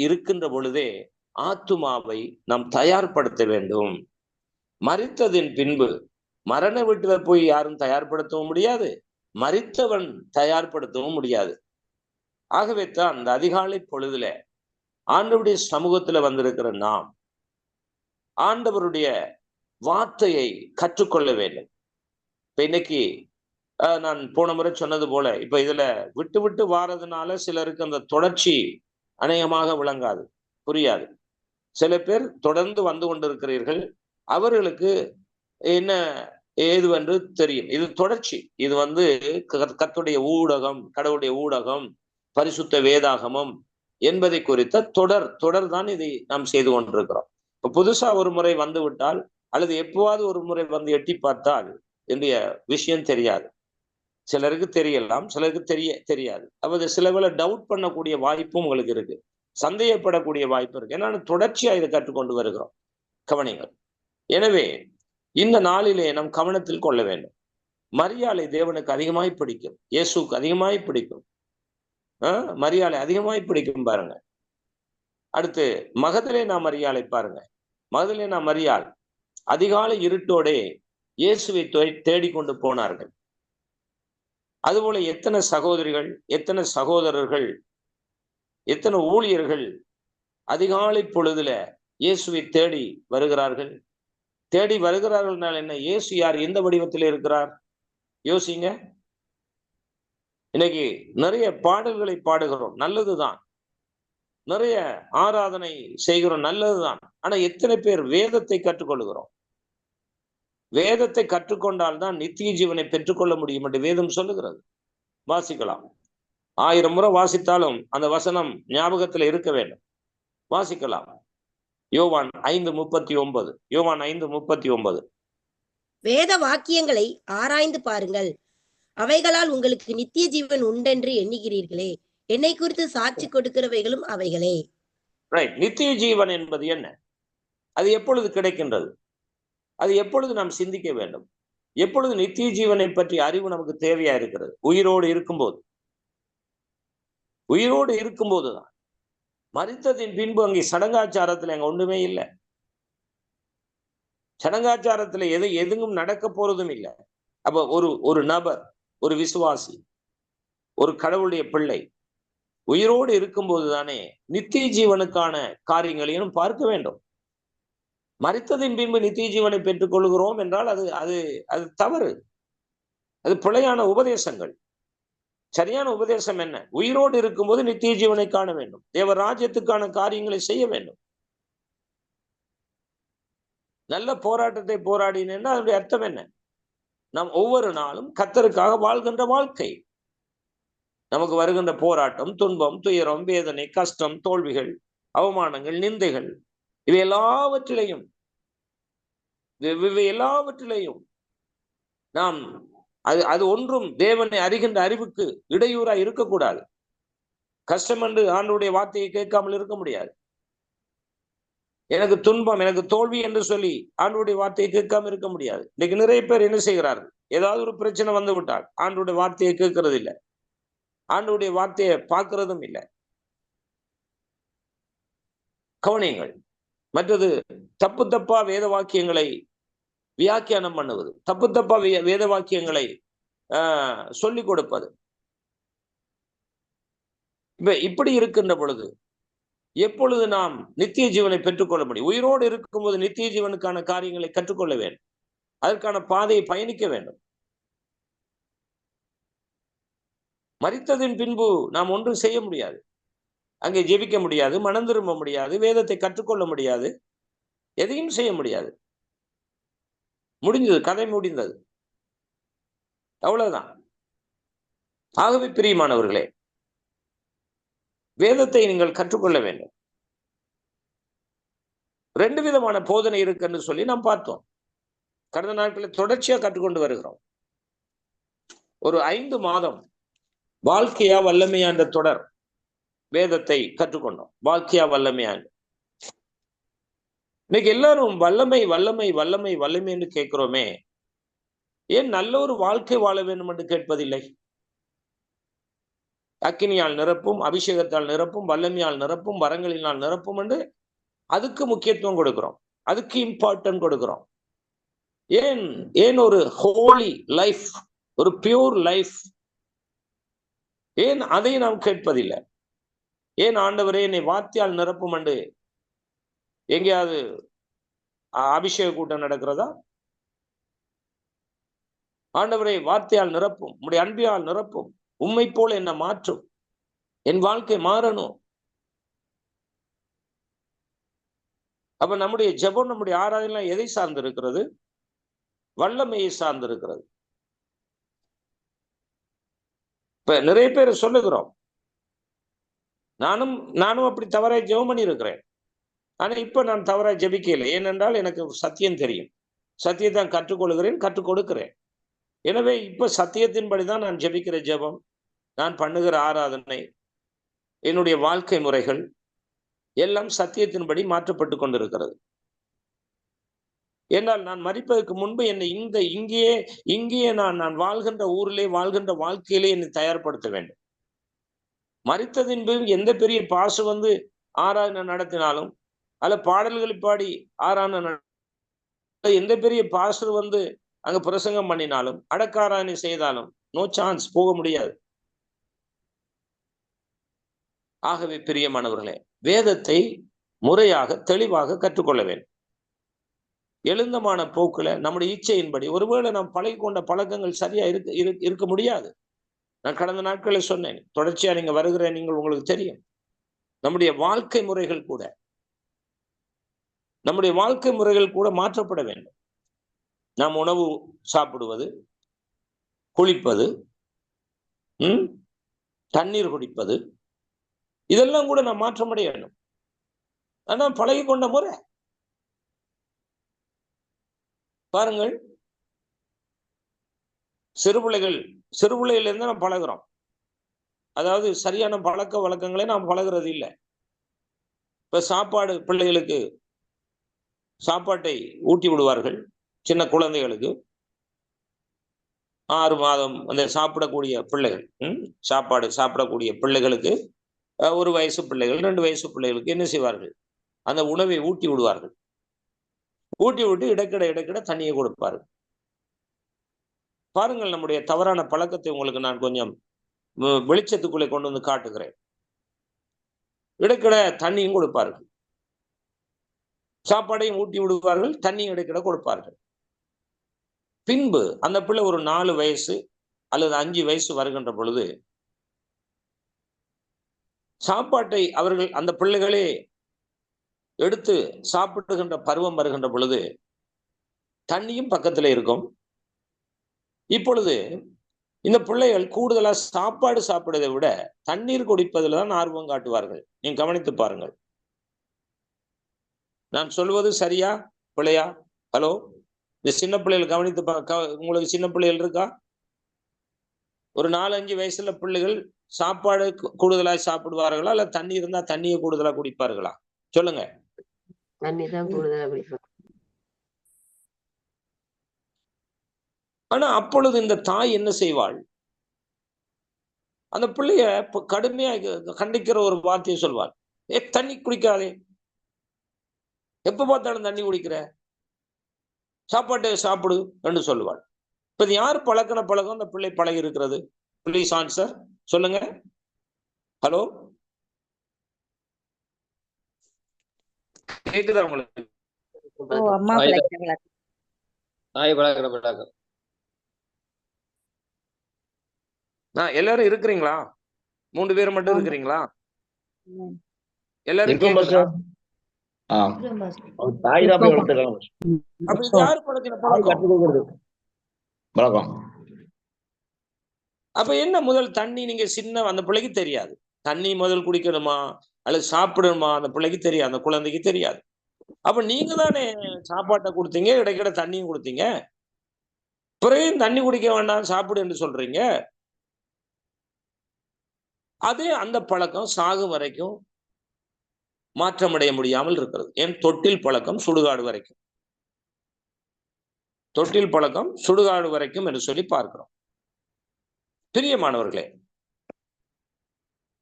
இருக்கின்ற பொழுதே ஆத்துமாவை நாம் தயார்படுத்த வேண்டும். மரித்ததின் பின்பு மரண வீட்டுல போய் யாரும் தயார்படுத்தவும் முடியாது, மரித்தவன் தயார்படுத்தவும் முடியாது. ஆகவே தான் அந்த அதிகாலை பொழுதுல ஆண்டவருடைய சமூகத்துல வந்திருக்கிற நாம் ஆண்டவருடைய வார்த்தையை கற்றுக்கொள்ள வேண்டும். இப்ப இன்னைக்கு நான் போன முறை சொன்னது போல, இப்ப இதுல விட்டு விட்டு வாரதுனால சிலருக்கு அந்த தொடர்ச்சி அநேகமாக விளங்காது, புரியாது. சில பேர் தொடர்ந்து வந்து கொண்டிருக்கிறீர்கள், அவர்களுக்கு என்ன ஏதுவென்று தெரியும். இது தொடர்ச்சி. இது கர்த்தருடைய ஊடகம், கடவுளுடைய ஊடகம், பரிசுத்த வேதாகமம் என்பதை குறித்த தொடர் தான் இதை நாம் செய்து கொண்டிருக்கிறோம். இப்ப புதுசா ஒரு முறை வந்து விட்டால், அல்லது எப்போவாவது ஒரு முறை வந்து எட்டி பார்த்தால் என்னுடைய விஷயம் தெரியாது. சிலருக்கு தெரியலாம், சிலருக்கு தெரியாது. அப்ப சில வேளை டவுட் பண்ணக்கூடிய வாய்ப்பும் உங்களுக்கு இருக்கு, சந்தேகப்படக்கூடிய வாய்ப்பு இருக்கு. ஏன்னா தொடர்ச்சியா இதை கற்றுக்கொண்டு வருகிறோம். கவனிங்கள். எனவே இந்த நாளிலே நாம் கவனத்தில் கொள்ள வேண்டும். மரியாளை தேவனுக்கு அதிகமாய் பிடிக்கும், இயேசுக்கு அதிகமாய் பிடிக்கும். மரியாளை அதிகமாய் பிடிக்கும் பாருங்க. அடுத்து மகதலேனா மரியாளை பாருங்க. மகதலேனா மரியாள் அதிகாலை இருட்டோடே இயேசுவை தேடிக்கொண்டு போனார்கள். அதுபோல எத்தனை சகோதரிகள், எத்தனை சகோதரர்கள், எத்தனை ஊழியர்கள் அதிகாலை பொழுதுல இயேசுவை தேடி வருகிறார்கள். தேடி வருகிறார்கள் என்ன? இயேசு யார்? எந்த வடிவத்தில் இருக்கிறார்? யோசிங்க. இன்னைக்கு நிறைய பாடல்களை பாடுகிறோம், நல்லதுதான். நிறைய ஆராதனை செய்கிறோம், நல்லதுதான். ஆனா எத்தனை பேர் வேதத்தை கற்றுக்கொள்கிறோம்? வேதத்தை கற்றுக்கொண்டால் தான் நித்திய ஜீவனை பெற்றுக்கொள்ள முடியும் என்று வேதம் சொல்லுகிறது. வாசிக்கலாம். 1000 முறை வாசித்தாலும் அந்த வசனம் ஞாபகத்தில் இருக்க வேண்டும். வாசிக்கலாம். யோவான் 5:39. யோவான் 5:39. வேத வாக்கியங்களை ஆராய்ந்து பாருங்கள், அவைகளால் உங்களுக்கு நித்திய ஜீவன் உண்டென்று எண்ணுகிறீர்களே, என்னை குறித்து சாட்சி கொடுக்கிறவைகளும் அவைகளே. ரைட். நித்திய ஜீவன் என்பது என்ன? அது எப்பொழுது கிடைக்கின்றது? அது எப்பொழுது நாம் சிந்திக்க வேண்டும்? எப்பொழுது நித்திய ஜீவனை பற்றி அறிவு நமக்கு தேவையா இருக்கிறது? உயிரோடு இருக்கும்போது. உயிரோடு இருக்கும்போதுதான். மரித்ததின் பின்பு அங்கே சடங்காச்சாரத்துல அங்க ஒன்றுமே இல்லை. சடங்காச்சாரத்துல எதுவும் நடக்க போறதும் இல்லை. அப்ப ஒரு நபர், ஒரு விசுவாசி, ஒரு கடவுளுடைய பிள்ளை உயிரோடு இருக்கும்போது தானே நித்திய ஜீவனுக்கான காரியங்களையும் பார்க்க வேண்டும். மரித்ததின் பின்பு நித்திய ஜீவனை பெற்றுக் கொள்கிறோம் என்றால் அது அது அது தவறு. அது பிழையான உபதேசங்கள். சரியான உபதேசம் என்ன? உயிரோடு இருக்கும்போது நித்திய ஜீவனை காண வேண்டும், தேவராஜ்யத்துக்கான காரியங்களை செய்ய வேண்டும். நல்ல போராட்டத்தை போராடினேன்னா அதனுடைய அர்த்தம் என்ன? நாம் ஒவ்வொரு நாளும் கர்த்தருக்காக வாழ்கின்ற வாழ்க்கை. நமக்கு வருகின்ற போராட்டம், துன்பம், துயரம், வேதனை, கஷ்டம், தோல்விகள், அவமானங்கள், நிந்தைகள், இவை எல்லாவற்றிலையும் நாம் அது ஒன்றும் தேவனை அறிகின்ற அறிவுக்கு இடையூறாய் இருக்கக்கூடாது. கஷ்டம் என்று ஆண்டவருடைய வார்த்தையை கேட்காமல் இருக்க முடியாது. எனக்கு துன்பம், எனக்கு தோல்வி என்று சொல்லி ஆண்டவருடைய வார்த்தையை கேட்காம இருக்க முடியாது. இன்னைக்கு நிறைய பேர் என்ன செய்கிறார்கள்? ஏதாவது ஒரு பிரச்சனை வந்து விட்டால் ஆண்டவருடைய வார்த்தையை கேட்கறது இல்லை, ஆண்டவருடைய வார்த்தையை பார்க்கிறதும் இல்லை. கவனியங்கள். மற்றது தப்பா வேத வாக்கியங்களை வியாக்கியானம் பண்ணுவது, தப்பா வேத வாக்கியங்களை சொல்லிக் கொடுப்பது. இப்படி இருக்கின்ற பொழுது எப்பொழுது நாம் நித்திய ஜீவனை பெற்றுக்கொள்ள முடியும்? உயிரோடு இருக்கும்போது நித்திய ஜீவனுக்கான காரியங்களை கற்றுக்கொள்ள வேண்டும், அதற்கான பாதையை பயணிக்க வேண்டும். மரித்ததின் பின்பு நாம் ஒன்றும் செய்ய முடியாது. அங்கே ஜெபிக்க முடியாது, மனம் திரும்ப முடியாது, வேதத்தை கற்றுக்கொள்ள முடியாது, எதையும் செய்ய முடியாது. முடிஞ்சது, கதை முடிந்தது, அவ்வளவுதான். ஆகவே பிரியமானவர்களே, வேதத்தை நீங்கள் கற்றுக்கொள்ள வேண்டும். 2 விதமான போதனை இருக்குன்னு சொல்லி நாம் பார்த்தோம். கடந்த நாட்களில் தொடர்ச்சியா கற்றுக்கொண்டு வருகிறோம். ஒரு 5 மாதம் வாழ்க்கையா வல்லமையா என்ற தொடர் வேதத்தை கற்றுக்கொண்டோம். வாழ்க்கையா வல்லமையா. இன்னைக்கு எல்லாரும் வல்லமை வல்லமை வல்லமை வல்லமை என்று கேட்கிறோமே, ஏன் நல்ல ஒரு வாழ்க்கை வாழ வேண்டும் என்று கேட்பதில்லை? அக்கினியால் நிரப்பும், அபிஷேகத்தால் நிரப்பும், வல்லமையால் நிரப்பும், வரங்களினால் நிரப்பும் என்று அதுக்கு முக்கியத்துவம் கொடுக்கிறோம், அதுக்கு இம்பார்ட்டன்ட் கொடுக்கிறோம். ஏன் ஒரு ஹோலி லைஃப், ஒரு பியூர் லைஃப், ஏன் அதை நாம் கேட்பதில்லை? ஏன் ஆண்டவரே என்னை வார்த்தையால் நிரப்பும் என்று எங்கேயாவது அபிஷேக கூட்டம் நடக்கிறதா? ஆண்டவரை வார்த்தையால் நிரப்பும், உம்முடைய அன்பியால் நிரப்பும், உம்மை போல என்ன மாற்றும், என் வாழ்க்கை மாறணும். அப்ப நம்முடைய ஜெபம், நம்முடைய ஆராதனை எதை சார்ந்து இருக்கிறது? வல்லமையை சார்ந்து இருக்கிறது. இப்ப நிறைய பேர் சொல்லுகிறோம், நானும் அப்படி தவறாய் ஜெபம் பண்ணி இருக்கிறேன். ஆனா இப்ப நான் தவறாய் ஜெபிக்கல. ஏனென்றால் எனக்கு சத்தியம் தெரியும், சத்தியத்தை கற்றுக்கொள்கிறேன், கற்றுக் கொடுக்கிறேன். எனவே இப்ப சத்தியத்தின்படிதான் நான் ஜெபிக்கிற ஜெபம், நான் பண்ணுகிற ஆராதனை, என்னுடைய வாழ்க்கை முறைகள் எல்லாம் சத்தியத்தின்படி மாற்றப்பட்டு கொண்டிருக்கிறது. ஏனால் நான் மரிப்பதற்கு முன்பு என்னை இங்கேயே நான் வாழ்கின்ற ஊரிலே வாழ்கின்ற வாழ்க்கையிலே என்னை தயார்படுத்த வேண்டும். மரித்ததின் பின் எந்த பெரிய பாசு வந்து ஆராதனை நடத்தினாலும் அல்ல பாடல்களை பாடி ஆராதனை எந்த பெரிய பாஸ்டர் வந்து அங்க பிரசங்கம் பண்ணினாலும் அடக்காராதனை செய்தாலும் நோ சான்ஸ், போக முடியாது. ஆகவே பிரியமானவர்களே, வேதத்தை முறையாக தெளிவாக கற்றுக்கொள்ள வேண்டும். எழுந்தமான போக்குல நம்முடைய இச்சையின்படி ஒருவேளை நாம் பழகி கொண்ட பழக்கங்கள் சரியா இருக்க முடியாது. நான் கடந்த நாட்களில் சொன்னேன், தொடர்ச்சியா நீங்க வருகிற நீங்கள் உங்களுக்கு தெரியும், நம்முடைய வாழ்க்கை முறைகள் கூட மாற்றப்பட வேண்டும். நாம் உணவு சாப்பிடுவது, குளிப்பது, தண்ணீர் குடிப்பது, இதெல்லாம் கூட நாம் மாற்றமடைய வேண்டும். ஆனா பழகி கொண்ட முறை பாருங்கள், சிறு பிள்ளையில இருந்து நாம் பழகிறோம். அதாவது சரியான பழக்க வழக்கங்களை நாம் பழகிறது இல்லை. இப்ப பிள்ளைகளுக்கு சாப்பாட்டை ஊட்டி விடுவார்கள். சின்ன குழந்தைகளுக்கு 6 மாதம் அந்த சாப்பிடக்கூடிய பிள்ளைகள், சாப்பிடக்கூடிய பிள்ளைகளுக்கு 1 வயசு பிள்ளைகள் 2 வயசு பிள்ளைகளுக்கு என்ன செய்வார்கள், அந்த உணவை ஊட்டி விடுவார்கள். ஊட்டி விட்டு இடக்கிட தண்ணியை கொடுப்பார்கள். பாருங்கள், நம்முடைய தவறான பழக்கத்தை உங்களுக்கு நான் கொஞ்சம் வெளிச்சத்துக்குள்ளே கொண்டு வந்து காட்டுகிறேன். இடக்கிட தண்ணியும் கொடுப்பார்கள், சாப்பாடையும் ஊட்டி விடுவார்கள், தண்ணியும் இடக்கிட கொடுப்பார்கள். பின்பு அந்த பிள்ளை ஒரு 4 வயசு அல்லது 5 வயசு வருகின்ற பொழுது சாப்பாட்டை அவர்கள் அந்த பிள்ளைகளே எடுத்து சாப்பிடுகின்ற பருவம் வருகின்ற பொழுது தண்ணியும் பக்கத்துல இருக்கும். இப்பொழுது இந்த பிள்ளைகள் கூடுதலா சாப்பாடு சாப்பிடுவதை விட தண்ணீர் குடிப்பதில் தான் ஆர்வம் காட்டுவார்கள். நீங்க கவனித்து பாருங்கள். நான் சொல்வது சரியா பிள்ளையா? ஹலோ, இந்த சின்ன பிள்ளைகள் கவனித்து உங்களுக்கு சின்ன பிள்ளைகள் இருக்கா? ஒரு 4-5 வயசுல பிள்ளைகள் சாப்பாடு கூடுதலாய் சாப்பிடுவார்களா இல்ல தண்ணி இருந்தா தண்ணியை கூடுதலா குடிப்பார்களா? சொல்லுங்க. தண்ணி தான் கூடுதலா குடிப்பாங்க. ஆனா அப்பொழுது இந்த தாய் என்ன செய்வாள்? அந்த பிள்ளைய கடுமையா கண்டிக்கிற ஒரு வார்த்தையை சொல்வாள். தண்ணி குடிக்காதே, எப்ப பார்த்தாலும் தண்ணி குடிக்கிற, சாப்பாட்டை சாப்பிடு என்று சொல்லுவாள். இப்ப யார் பழக்கின பழக்கம் அந்த பிள்ளை பழகி இருக்கிறது? ப்ளீஸ் ஆன்சர், சொல்லுங்க. ஹலோ, கேக்குதா உங்களுக்கு? எல்லாரும் இருக்கிறீங்களா? 3 பேர் மட்டும் இருக்கிறீங்களா? எல்லாரும் கேக்குதா? யாரு பழக்கின பழக்கம்? அப்ப என்ன, முதல் தண்ணி நீங்க சின்ன அந்த பிள்ளைக்கு தெரியாது. தண்ணி முதல் குடிக்கணுமா அல்லது சாப்பிடணுமா அந்த பிள்ளைக்கு தெரியாது, அந்த குழந்தைக்கு தெரியாது. அப்ப நீங்க தானே சாப்பாட்டை கொடுத்தீங்க, இடைக்கிட தண்ணியும் கொடுத்தீங்க. பிறகு தண்ணி குடிக்க வேண்டாம் சாப்பிடு என்று சொல்றீங்க. அதே அந்த பழக்கம் சாகும் வரைக்கும் மாற்றமடைய முடியாமல் இருக்கிறது. ஏன்? தொட்டில் பழக்கம் சுடுகாடு வரைக்கும், தொட்டில் பழக்கம் சுடுகாடு வரைக்கும் என்று சொல்லி பார்க்கிறோம். பிரியமானவர்களே,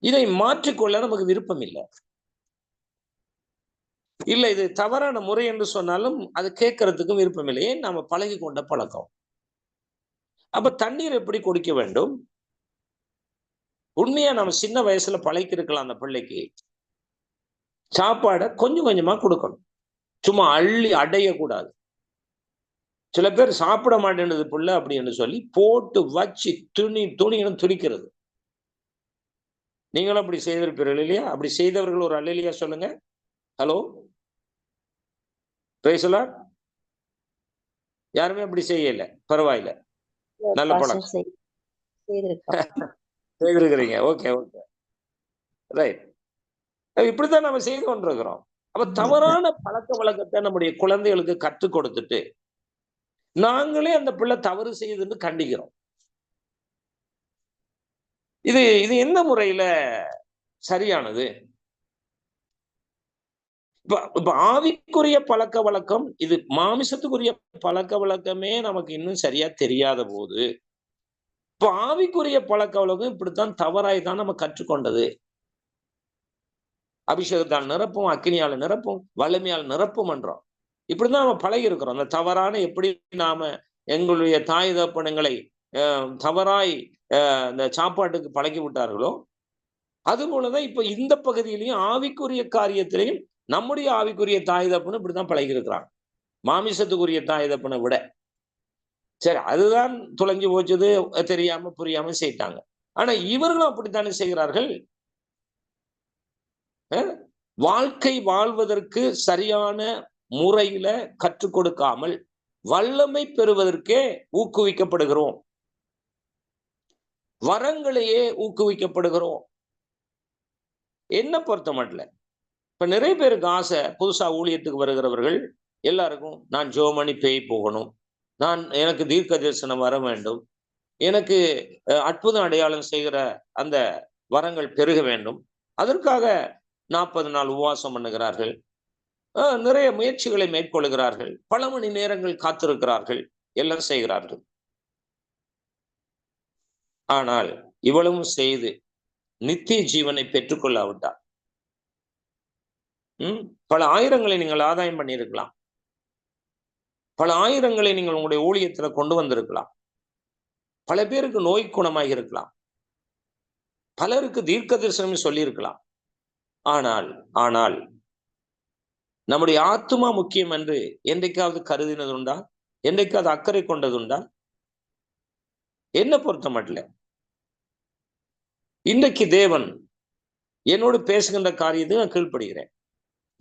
இதை மாற்றிக்கொள்ள நமக்கு விருப்பம் இல்லை. இது தவறான முறை என்று சொன்னாலும் அது கேட்கறதுக்கும் விருப்பம் இல்லை. ஏன்? நாம பழகி கொண்ட பழக்கம். அப்ப தண்ணீர் எப்படி குடிக்க வேண்டும்? உண்மையா நம்ம சின்ன வயசுல பழக்கி இருக்கலாம். அந்த பிள்ளைக்கு சாப்பாடை கொஞ்சம் கொஞ்சமா கொடுக்கணும், சும்மா அள்ளி அடையக்கூடாது. சில பேர் சாப்பிட மாட்டேன்றது பிள்ளை அப்படின்னு சொல்லி போட்டு வச்சு துணின்னு துணிக்கிறது. நீங்களும் அப்படி செய்திருப்பீர்கள் இல்லையா? அப்படி செய்தவர்கள் ஒரு அல்லேலூயா சொல்லுங்க. Hello, praise the Lord. யாருமே அப்படி செய்யல, பரவாயில்ல, நல்ல பழக்கம் செய்திருக்கிறீங்க. Okay okay, right. இப்படித்தான் நம்ம செய்து கொண்டிருக்கிறோம். அப்ப தவறான பழக்க வழக்கத்தை நம்முடைய குழந்தைகளுக்கு கற்றுக் கொடுத்துட்டு நாங்களே அந்த பிள்ளை தவறு செய்யுதுன்னு கண்டிக்கிறோம். இது எந்த முறையில சரியானது? இப்ப ஆவிக்குரிய பழக்க வழக்கம், இது மாமிசத்துக்குரிய பழக்க வழக்கமே நமக்கு இன்னும் சரியா தெரியாத போது, இப்ப ஆவிக்குரிய பழக்க வழக்கம் இப்படித்தான் தவறாய் தான் நம்ம கற்றுக்கொண்டது. அபிஷேகத்தால் நிரப்பும், அக்கினியால நிரப்பும், வல்லமையால் நிரப்பும் என்றோம். இப்படிதான் நம்ம பழகி இருக்கிறோம். அந்த தவறான எப்படி நாம எங்களுடைய தாய் தகப்பனங்களை தவறாய் இந்த சாப்பாட்டுக்கு பழக்கி விட்டார்களோ, அது போலதான் இப்ப இந்த பகுதியிலையும் ஆவிக்குரிய காரியத்திலையும் நம்முடைய ஆவிக்குரிய தாய் தகப்பனும் இப்படித்தான் பழகி இருக்கிறாங்க. மாமிசத்துக்குரிய தாய் தகப்பனை விட. சரி, அதுதான் தொலைஞ்சு போச்சது, தெரியாம புரியாம செய்யிட்டாங்க. ஆனா இவர்களும் அப்படித்தானே செய்கிறார்கள். வாழ்க்கை வாழ்வதற்கு சரியான முறையில கற்றுக் கொடுக்காமல் வல்லமை பெறுவதற்கே ஊக்குவிக்கப்படுகிறோம். வரங்களையே ஊக்குவிக்கப்படுகிறோம். என்ன பொறுத்த மட்டும் இப்ப நிறைய பேருக்கு ஆசை, புதுசா ஊழியத்துக்கு வருகிறவர்கள் எல்லாருக்கும் நான் ஜோமணி பேய் போகணும், எனக்கு தீர்க்க தரிசனம் வர வேண்டும், எனக்கு அற்புதம் அடையாளம் செய்கிற அந்த வரங்கள் பெருக வேண்டும். அதற்காக 40 நாள் உபவாசம் பண்ணுகிறார்கள், நிறைய முயற்சிகளை மேற்கொள்கிறார்கள், பல மணி நேரங்கள் காத்திருக்கிறார்கள், எல்லாம் செய்கிறார்கள். ஆனால் இவ்வளவும் செய்து நித்திய ஜீவனை பெற்றுக்கொள்ளாவிட்டால் பல ஆயிரங்களை நீங்கள் ஆதாயம் பண்ணியிருக்கலாம், பல ஆயிரங்களை நீங்கள் உங்களுடைய ஊழியத்துல கொண்டு வந்திருக்கலாம், பல பேருக்கு நோய் குணமாகி இருக்கலாம், பலருக்கு தீர்க்க தரிசனம் சொல்லி இருக்கலாம். ஆனால் நம்முடைய ஆத்துமா முக்கியம் என்று என்றைக்காவது கருதினது உண்டா? என்றைக்காவது அக்கறை கொண்டது உண்டா? என்ன பொறுத்த மட்டும் இன்றைக்கு தேவன் என்னோடு பேசுகின்ற காரியத்தை நான் கீழ்ப்படுகிறேன்.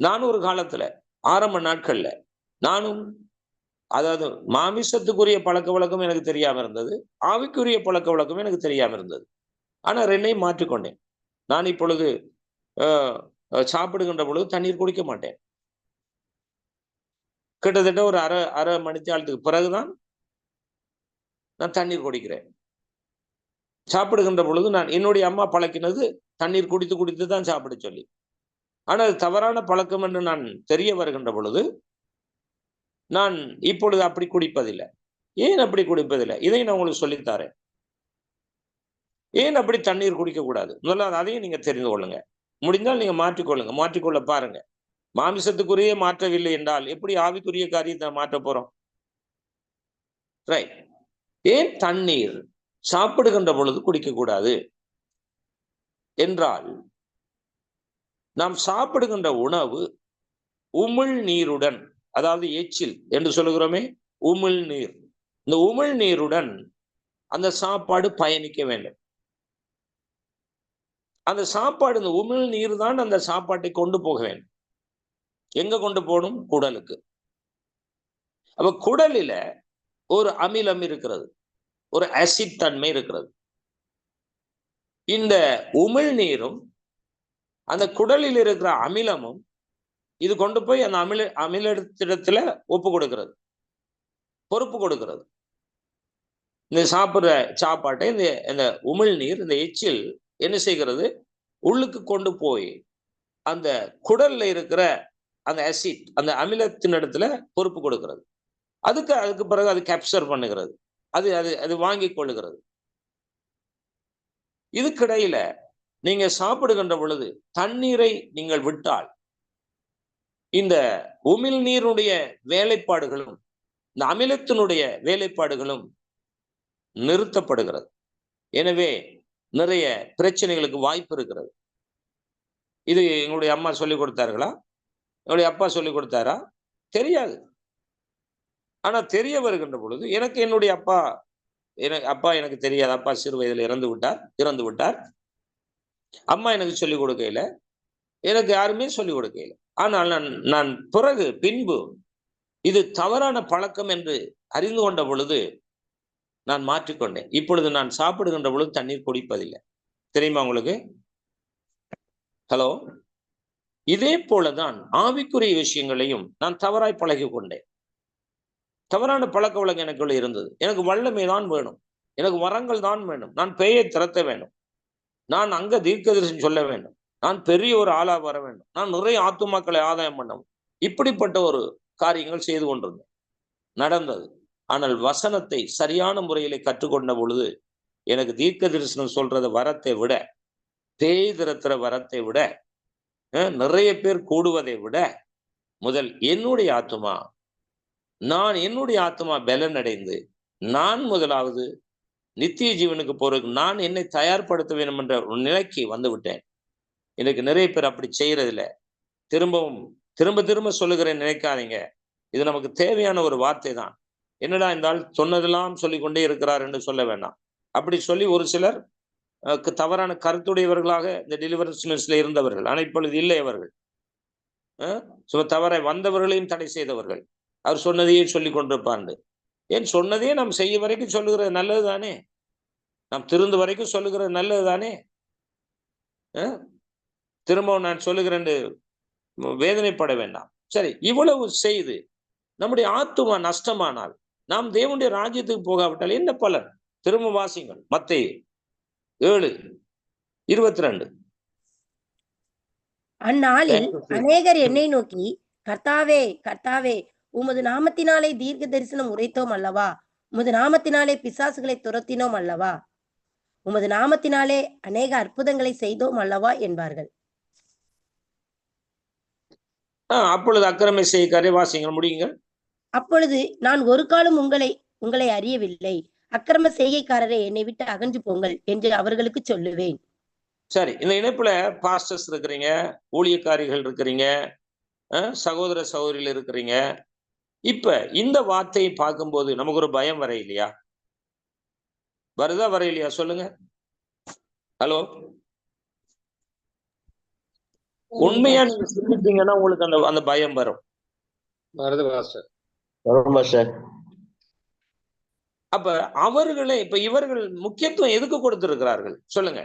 நானும் ஒரு காலத்துல ஆரம்ப நாட்கள்ல அதாவது மாமிசத்துக்குரிய பழக்க வழக்கம் எனக்கு தெரியாம இருந்தது, ஆவிக்குரிய பழக்க வழக்கம் எனக்கு தெரியாம இருந்தது. ஆனா ரெண்டையும் மாற்றிக்கொண்டேன். நான் இப்பொழுது சாப்பிடுகின்ற பொழுது தண்ணீர் குடிக்க மாட்டேன். கிட்டத்தட்ட ஒரு அரை மணித்தாளத்துக்கு பிறகுதான் நான் தண்ணீர் குடிக்கிறேன். சாப்பிடுகின்ற பொழுது என்னுடைய அம்மா பழக்கினது தண்ணீர் குடித்து தான் சாப்பிட சொல்லி. ஆனா அது தவறான பழக்கம் என்று நான் தெரிய வருகின்ற பொழுது நான் இப்பொழுது அப்படி குடிப்பதில்லை. ஏன் அப்படி குடிப்பதில்லை? இதை நான் உங்களுக்கு சொல்லித்தாரேன். ஏன் அப்படி தண்ணீர் குடிக்க கூடாது? முதல்ல அதையும் நீங்க தெரிந்து கொள்ளுங்க. முடிந்தால் நீங்க மாற்றிக்கொள்ளுங்க, மாற்றிக்கொள்ள பாருங்க. மாமிசத்துக்குரிய மாற்றவில்லை என்றால் எப்படி ஆவிக்குரிய காரியத்தை மாற்ற போறோம்? ரைட். ஏன் தண்ணீர் சாப்பிடுகின்ற பொழுது குடிக்க கூடாது என்றால், நாம் சாப்பிடுகின்ற உணவு உமிழ் நீருடன், அதாவது எச்சில் என்று சொல்லுகிறோமே, உமிழ் நீர், இந்த உமிழ் நீருடன் அந்த சாப்பாடு பயணிக்க வேண்டும். அந்த சாப்பாடு, இந்த உமிழ் நீர் தான் அந்த சாப்பாட்டை கொண்டு போக வேண்டும். எங்க கொண்டு போகணும்? குடலுக்கு. அப்ப குடலில ஒரு அமிலம் இருக்கிறது, ஒரு ஆசிட் தன்மை இருக்கிறது. இந்த உமிழ் நீரும் அந்த குடலில் இருக்கிற அமிலமும் இது கொண்டு போய் அந்த அமிலத்திடத்துல ஒப்பு கொடுக்கிறது, பொறுப்பு கொடுக்கிறது. இந்த சாப்பிடுற சாப்பாட்டை இந்த உமிழ் நீர், இந்த எச்சில் என்ன செய்கிறது? உள்ளுக்கு கொண்டு போய் அந்த குடல்ல இருக்கிற அந்த ஆசிட், அந்த அமிலத்தின் இடத்துல பொறுப்பு கொடுக்கிறது. அதுக்கு பிறகு அது கேப்சர் பண்ணுகிறது, அது வாங்கி கொள்ளுகிறது. இதுக்கிடையில நீங்க சாப்பிடுகின்ற பொழுது தண்ணீரை நீங்கள் விட்டால் இந்த உமிழ் நீருடைய வேலைப்பாடுகளும் இந்த அமிலத்தினுடைய வேலைப்பாடுகளும் நிறுத்தப்படுகிறது. எனவே நிறைய பிரச்சனைகளுக்கு வாய்ப்பு இருக்கிறது. இது எங்களுடைய அம்மா சொல்லிக் கொடுத்தார்களா? என்னுடைய அப்பா சொல்லிக் கொடுத்தாரா? தெரியாது. ஆனா தெரிய வருகின்ற பொழுது என்னுடைய அப்பா எனக்கு தெரியாது. அப்பா சிறு வயதில் இறந்து விட்டார். அம்மா எனக்கு சொல்லிக் கொடுக்கையில, எனக்கு யாருமே சொல்லிக் கொடுக்கையில. ஆனால் நான் பின்பு இது தவறான பழக்கம் என்று அறிந்து கொண்ட பொழுது நான் மாற்றிக்கொண்டேன். இப்பொழுது நான் சாப்பிடுகின்ற பொழுது தண்ணீர் குடிப்பதில்லை. தெரியுமா உங்களுக்கு? ஹலோ. இதே போலதான் ஆவிக்குரிய விஷயங்களையும் நான் தவறாய் பழகி கொண்டேன். தவறான பழக்க வழக்கம் எனக்குள்ள இருந்தது. எனக்கு வல்லமை தான் வேணும், எனக்கு வரங்கள் தான் வேணும், நான் பேயை திறத்த வேண்டும், நான் அங்க தீர்க்க தரிசனம் சொல்ல வேண்டும், நான் பெரிய ஒரு ஆளா வர வேண்டும், நான் நிறைய ஆத்துமாக்களை ஆதாயம் பண்ணவும், இப்படிப்பட்ட ஒரு காரியங்கள் செய்து கொண்டிருந்தேன். நடந்தது. ஆனால் வசனத்தை சரியான முறையிலே கற்றுக்கொண்ட பொழுது எனக்கு தீர்க்க தரிசனம் சொல்றத வரத்தை விட, பேய் திரத்துற வரத்தை விட, நிறைய பேர் கூடுவதை விட, முதல் என்னுடைய ஆத்துமா பலன் அடைந்து, நான் முதலாவது நித்திய ஜீவனுக்கு போறதுக்கு நான் என்னை தயார்படுத்த வேண்டும் என்ற ஒரு நிலைக்கு வந்து விட்டேன். எனக்கு நிறைய பேர் அப்படி செய்யறதில்ல. திரும்ப திரும்ப சொல்லுகிறேன், நினைக்காதீங்க. இது நமக்கு தேவையான ஒரு வார்த்தை தான். என்னடா இருந்தால் சொன்னதெல்லாம் சொல்லிக் கொண்டே இருக்கிறார் என்று சொல்ல வேண்டாம். அப்படி சொல்லி ஒரு சிலர் தவறான கருத்துடையவர்களாக இந்த டெலிவரன்ஸ் மினிஸ்ட்ரியில இருந்தவர்கள், ஆனால் இப்பொழுது இல்லை. அவர்கள் தவறை வந்தவர்களையும் தடை செய்தவர்கள். அவர் சொன்னதையே சொல்லிக் கொண்டிருப்பார்கள். ஏன் சொன்னதையே நாம் செய்ய வரைக்கும் சொல்லுகிறது நல்லது தானே? நாம் திருந்த வரைக்கும் சொல்லுகிறது நல்லது தானே? திரும்பவும் நான் சொல்லுகிறேன், வேதனைப்பட வேண்டாம். சரி, இவ்வளவு செய்து நம்முடைய ஆத்துமா நஷ்டமானால், நாம் தேவனுடைய ராஜ்யத்துக்கு போகாவிட்டால் என்ன பலன்? திரும்ப வாசிங்கள், மத்தேயு 7:22. அந்நாளில் அநேகர் என்னை நோக்கி, கர்த்தாவே கர்த்தாவே, உமது நாமத்தினாலே தீர்க்க தரிசனம் உரைத்தோம் அல்லவா? உமது நாமத்தினாலே பிசாசுகளை துரத்தினோம் அல்லவா? உமது நாமத்தினாலே அநேக அற்புதங்களை செய்தோம் அல்லவா என்பார்கள். அப்பொழுது அக்கிரமை செய்யக்காரே, வாசிங்கள், முடியுங்கள். அப்பொழுது நான் ஒரு காலம் உங்களை அறியவில்லை, அக்கிரம செய்கைக்காரரே, என்னை விட்டு அகன்று போங்கள் என்று அவர்களுக்கு சொல்லுவேன். சரி, இந்த இணைப்புல பாஸ்டர்ஸ் இருக்கிறீங்க, ஊழியக்காரிகள் இருக்கிறீங்க, சகோதர சகோதரிகள் இருக்கிறீங்க. இப்ப இந்த வார்த்தையை பார்க்கும்போது நமக்கு ஒரு பயம் வர இல்லையா? வருதா வர இல்லையா? சொல்லுங்க. ஹலோ, உண்மையா நீங்க சிந்திச்சீங்கன்னா உங்களுக்கு அந்த பயம் வரும். வருது பாஸ்டர். அப்ப அவர்களே, இப்ப இவர்கள் முக்கியத்துவம் எதுக்கு கொடுத்திருக்கிறார்கள்? சொல்லுங்க.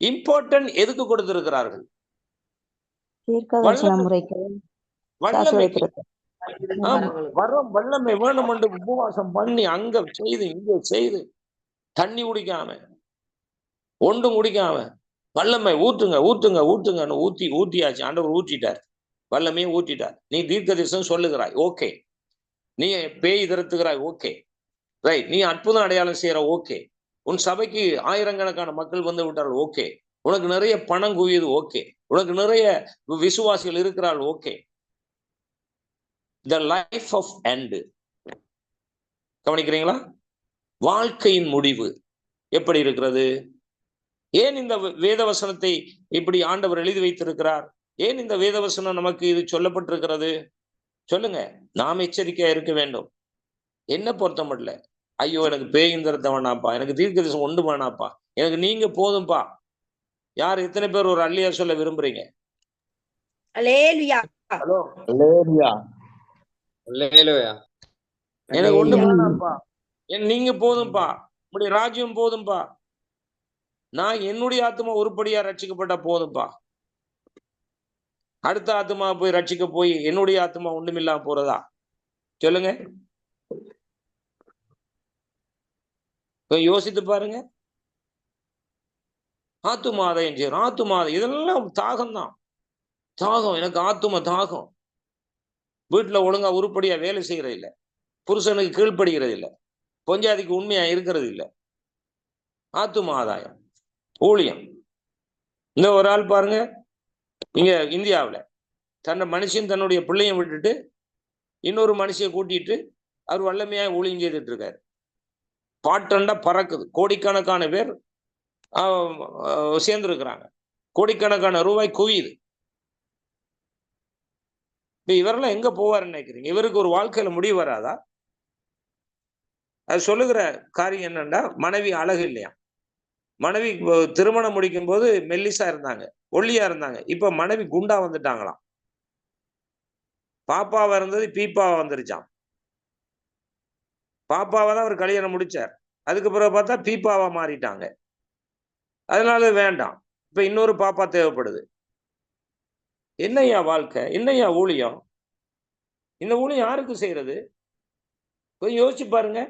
இம்பார்ட்டன்ட் எதுக்கு கொடுத்திருக்கிறார்கள்? வல்லமை வேணும் என்று உபவாசம் பண்ணி அங்க செய்து இங்க செய்து தண்ணி குடிக்காம ஒன்றும் குடிக்காம வல்லமை ஊத்துங்க ஊத்துங்க ஊத்துங்கன்னு ஊத்தியாச்சு. ஆண்டவர் ஊற்றிட்டார், வல்லமையை ஊற்றிட்டார். நீ தீர்க்க தரிசனம் சொல்லுகிறாய், ஓகே. நீ பேய் திரத்துகிறாய், ஓகே, ரைட். நீ அற்புதம் அடையாளம் செய்யற, ஓகே. உன் சபைக்கு ஆயிரக்கணக்கான மக்கள் வந்து விட்டார்கள், ஓகே. உனக்கு நிறைய பணம் குவியுது, ஓகே. உனக்கு நிறைய விசுவாசிகள் இருக்கிறாள், okay. The life of end, கவனிக்கிறீங்களா? வாழ்க்கையின் முடிவு எப்படி இருக்கிறது? ஏன் இந்த வேதவசனத்தை இப்படி ஆண்டவர் எழுதி வைத்திருக்கிறார்? ஏன் இந்த வேதவசனம் நமக்கு இது சொல்லப்பட்டிருக்கிறது? சொல்லுங்க. நாம் எச்சரிக்கையா இருக்க வேண்டும். என்ன பொறுத்த மட்டும், ஐயோ எனக்கு பேய்ந்திரத்த வேணாப்பா, எனக்கு தீர்க்க தரிசனம் ஒன்று வேணாப்பா, எனக்கு நீங்க போதும்பா. யார் எத்தனை பேர் ஒரு அல்லையா சொல்ல விரும்புறீங்க? எனக்கு ஒண்ணு வேணாப்பா, நீங்க போதும்பா, உங்களுடைய ராஜ்யம் போதும்பா, நான் என்னுடைய ஆத்மா உருப்படியா ரட்சிக்கப்பட்ட போதும்பா. அடுத்த ஆத்மா போய் ரட்சிக்க போய் என்னுடைய ஆத்மா ஒண்ணுமில்லாம போறதா? சொல்லுங்க, யோசித்து பாருங்க. ஆத்துமா ஆதாயம் செய்யறோம், ஆத்துமா இதெல்லாம் தாகம் தான். தாகம், எனக்கு ஆத்தும தாகம். வீட்டுல ஒழுங்கா உருப்படியா வேலை செய்யறது இல்லை, புருஷனுக்கு கீழ்ப்படுகிறது இல்லை, பொஞ்சாதிக்கு உண்மையா இருக்கிறது இல்லை. ஆத்தும ஆதாயம், ஊழியம். இந்த ஒரு ஆள் பாருங்க, இங்க இந்தியாவில் மனுஷன் தன்னுடைய பிள்ளையை விட்டுட்டு இன்னொரு மனுஷியை கூட்டிட்டு அவர் வல்லமையா ஊழியம் செய்துட்டு இருக்காரு. பாட்டண்டா பறக்குது, கோடிக்கணக்கான பேர் சேர்ந்திருக்கிறாங்க, கோடிக்கணக்கான ரூபாய் குவியுது. இப்ப இவரெல்லாம் எங்க போவாருன்னு நினைக்கிறீங்க? இவருக்கு ஒரு வாழ்க்கையில முடிவு வராதா? அது சொல்லுகிற காரியம் என்னன்னா, மனைவி அழகு இல்லையா. மனைவி திருமணம் முடிக்கும் போது மெல்லிசா இருந்தாங்க, ஒல்லியா இருந்தாங்க. இப்ப மனைவி குண்டா வந்துட்டாங்களாம். பாப்பாவா இருந்தது பீப்பாவா வந்துருச்சான். பாப்பாவை தான் அவர் கல்யாணம் முடிச்சார், அதுக்கு பிறகு பார்த்தா பீப்பாவா மாறிட்டாங்க. அதனால வேண்டாம், இப்ப இன்னொரு பாப்பா தேவைப்படுது. என்னையா வாழ்க்கை, என்னையா ஊழியம்? இந்த ஊழியம் யாருக்கு செய்யறது? கொஞ்சம் யோசிச்சு பாருங்க.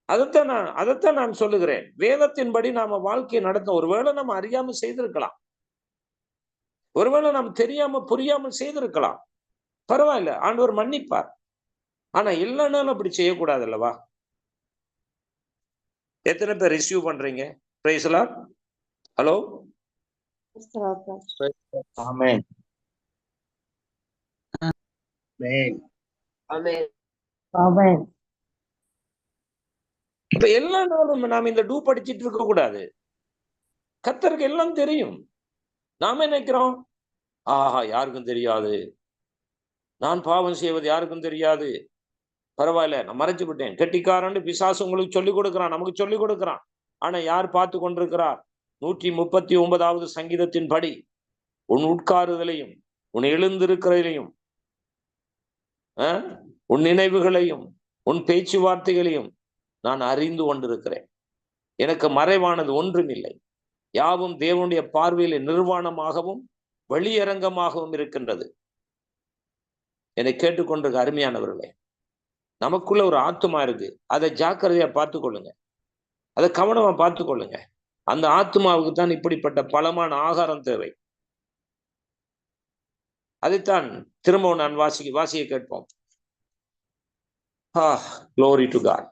அதைத்தான் நான் சொல்லுகிறேன். வேதத்தின்படி நாம வாழ்க்கையை நடத்த, ஒருவேளை நம்ம அறியாம செய்திருக்கலாம், ஒருவேளை நாம் தெரியாம புரியாமல் செய்திருக்கலாம், பரவாயில்ல, ஆண்டவர் மன்னிப்பார். ஆனா எல்லா நாளும் அப்படி செய்யக்கூடாது அல்லவா? எத்தனை பேர் ரிசீவ் பண்றீங்க? Praise the Lord. ஹலோ, ஆமென். ஆமென். இப்ப எல்லா நாளும் நாம் இந்த டூப் அடிச்சிட்டு இருக்க கூடாது. கர்த்தருக்கு எல்லாம் தெரியும். நாம நினைக்கிறோம், ஆஹா யாருக்கும் தெரியாது, நான் பாவம் செய்வது யாருக்கும் தெரியாது, பரவாயில்ல நான் மறைச்சு விட்டேன். கெட்டிக்காரன் பிசாசு உங்களுக்கு சொல்லிக் கொடுக்கிறான், நமக்கு சொல்லிக் கொடுக்கிறான். ஆனா யார் பார்த்து கொண்டிருக்கிறார்? 139வது சங்கீதத்தின் படி உன் உட்காருதலையும் உன் எழுந்திருக்கிறதையும் உன் நினைவுகளையும் உன் பேச்சுவார்த்தைகளையும் நான் அறிந்து கொண்டிருக்கிறேன். எனக்கு மறைவானது ஒன்றும் இல்லை. யாவும் தேவனுடைய பார்வையில நிர்வாணமாகவும் வெளியரங்கமாகவும் இருக்கின்றது. என்னை கேட்டுக்கொண்டிருக்க அருமையானவர்களே, நமக்குள்ள ஒரு ஆத்துமா இருக்கு. அதை ஜாக்கிரதையா பார்த்து கொள்ளுங்க, அதை கவனமா பார்த்து கொள்ளுங்க. அந்த ஆத்மாவுக்கு தான் இப்படிப்பட்ட பலமான ஆகாரம் தேவை. அதைத்தான் திரும்பவும் நான் வாசிக்க கேட்போம். Glory to God.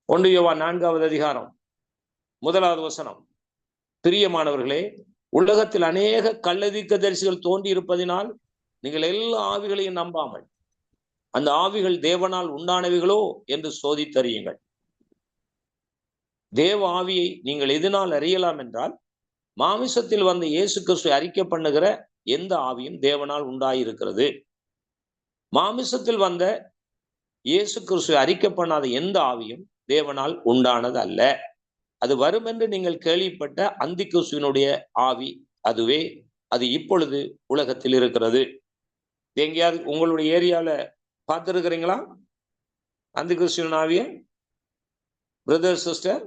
1 யோவான் 4வது அதிகாரம் 1வது வசனம். பிரியமானவர்களே, உலகத்தில் அநேக கள்ளதீர்க்கதரிசிகள் தோன்றி இருப்பதினால் நீங்கள் எல்லா ஆவிகளையும் நம்பாமல் அந்த ஆவிகள் தேவனால் உண்டானவைகளோ என்று சோதித்தறியுங்கள். தேவ ஆவியை நீங்கள் எதனால் அறியலாம் என்றால், மாமிசத்தில் வந்த இயேசு கிறிஸ்துவை அறிக்கை பண்ணுகிற எந்த ஆவியும் தேவனால் உண்டாயிருக்கிறது. மாமிசத்தில் வந்த இயேசு கிறிஸ்துவை அறிக்கை பண்ணாத எந்த ஆவியும் தேவனால் உண்டானது அல்ல. அது வரும் என்று நீங்கள் கேள்விப்பட்ட அந்தி கிறிஸ்துவினுடைய ஆவி அதுவே. அது இப்பொழுது உலகத்தில் இருக்கிறது. எங்கேயாவது உங்களுடைய ஏரியால பார்த்திருக்கிறீங்களா அந்தி கிறிஸ்துவின் ஆவிய? பிரதர் சிஸ்டர்,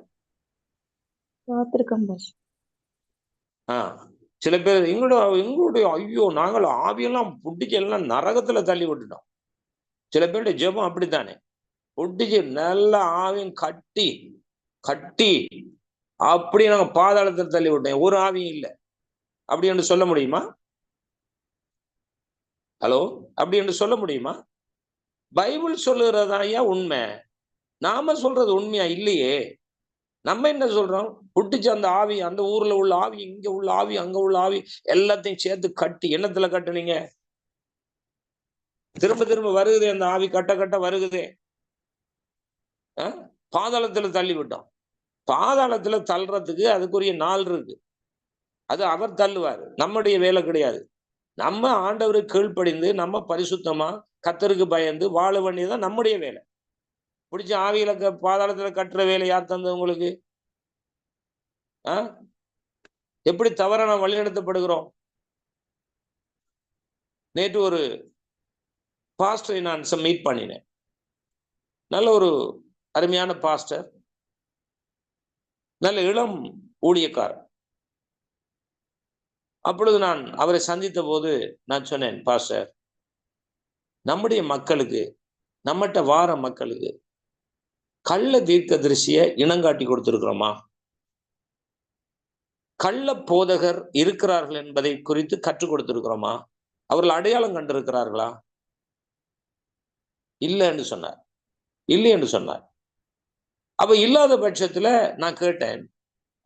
சில பேர் எங்களுடைய ஐயோ நாங்கள் ஆவியெல்லாம் புட்டிச்சு எல்லாம் நரகத்துல தள்ளி விட்டுட்டோம். சில பேருடைய ஜெபம் அப்படித்தானே, புட்டிச்சு நல்ல ஆவியும் கட்டி கட்டி அப்படி நாங்க பாதாளத்தில் தள்ளி விட்டோம், ஒரு ஆவியும் இல்லை. அப்படி என்று சொல்ல முடியுமா? ஹலோ, அப்படி என்று சொல்ல முடியுமா? பைபிள் சொல்லுறதா ஐயா உண்மை, நாம சொல்றது உண்மையா இல்லையே. நம்ம என்ன சொல்றோம்? புட்டிச்சு அந்த ஆவி, அந்த ஊர்ல உள்ள ஆவி, இங்க உள்ள ஆவி, அங்க உள்ள ஆவி எல்லாத்தையும் சேர்த்து கட்டி, என்னத்துல கட்டுனீங்க? திரும்ப திரும்ப வருகுதே அந்த ஆவி, கட்ட கட்ட வருகுதே. பாதாளத்துல தள்ளி விட்டோம். பாதாளத்துல தள்ளுறதுக்கு அதுக்குரிய நாள் இருக்கு, அது அவர் தள்ளுவார், நம்முடைய வேலை கிடையாது. நம்ம ஆண்டவருக்கு கீழ்ப்படிந்து நம்ம பரிசுத்தமா கர்த்தருக்கு பயந்து வாழ வேண்டியதுதான் நம்முடைய வேலை. பிடிச்ச ஆவியில பாதாளத்துல கட்டுற வேலை யார் தந்தது உங்களுக்கு? எப்படி தவற நாம் வழிநடத்தப்படுகிறோம்? நேற்று ஒரு பாஸ்டரை நான் மீட் பண்ணினேன். நல்ல ஒரு அருமையான பாஸ்டர், நல்ல இளம் ஊழியக்காரர். அப்பொழுது நான் அவரை சந்தித்த போது நான் சொன்னேன், பாஸ்டர், நம்முடைய மக்களுக்கு, நம்மகிட்ட வார மக்களுக்கு கள்ள தீர்க்கதரிசிய இனங்காட்டி கொடுத்திருக்கிறோமா? கள்ள போதகர் இருக்கிறார்கள் என்பதை குறித்து கற்றுக் கொடுத்திருக்கிறோமா? அவர்கள் அடையாளம் கண்டிருக்கிறார்களா? இல்லை என்று சொன்னார். இல்லை என்று சொன்னார். அப்ப இல்லாத பட்சத்துல நான் கேட்டேன்,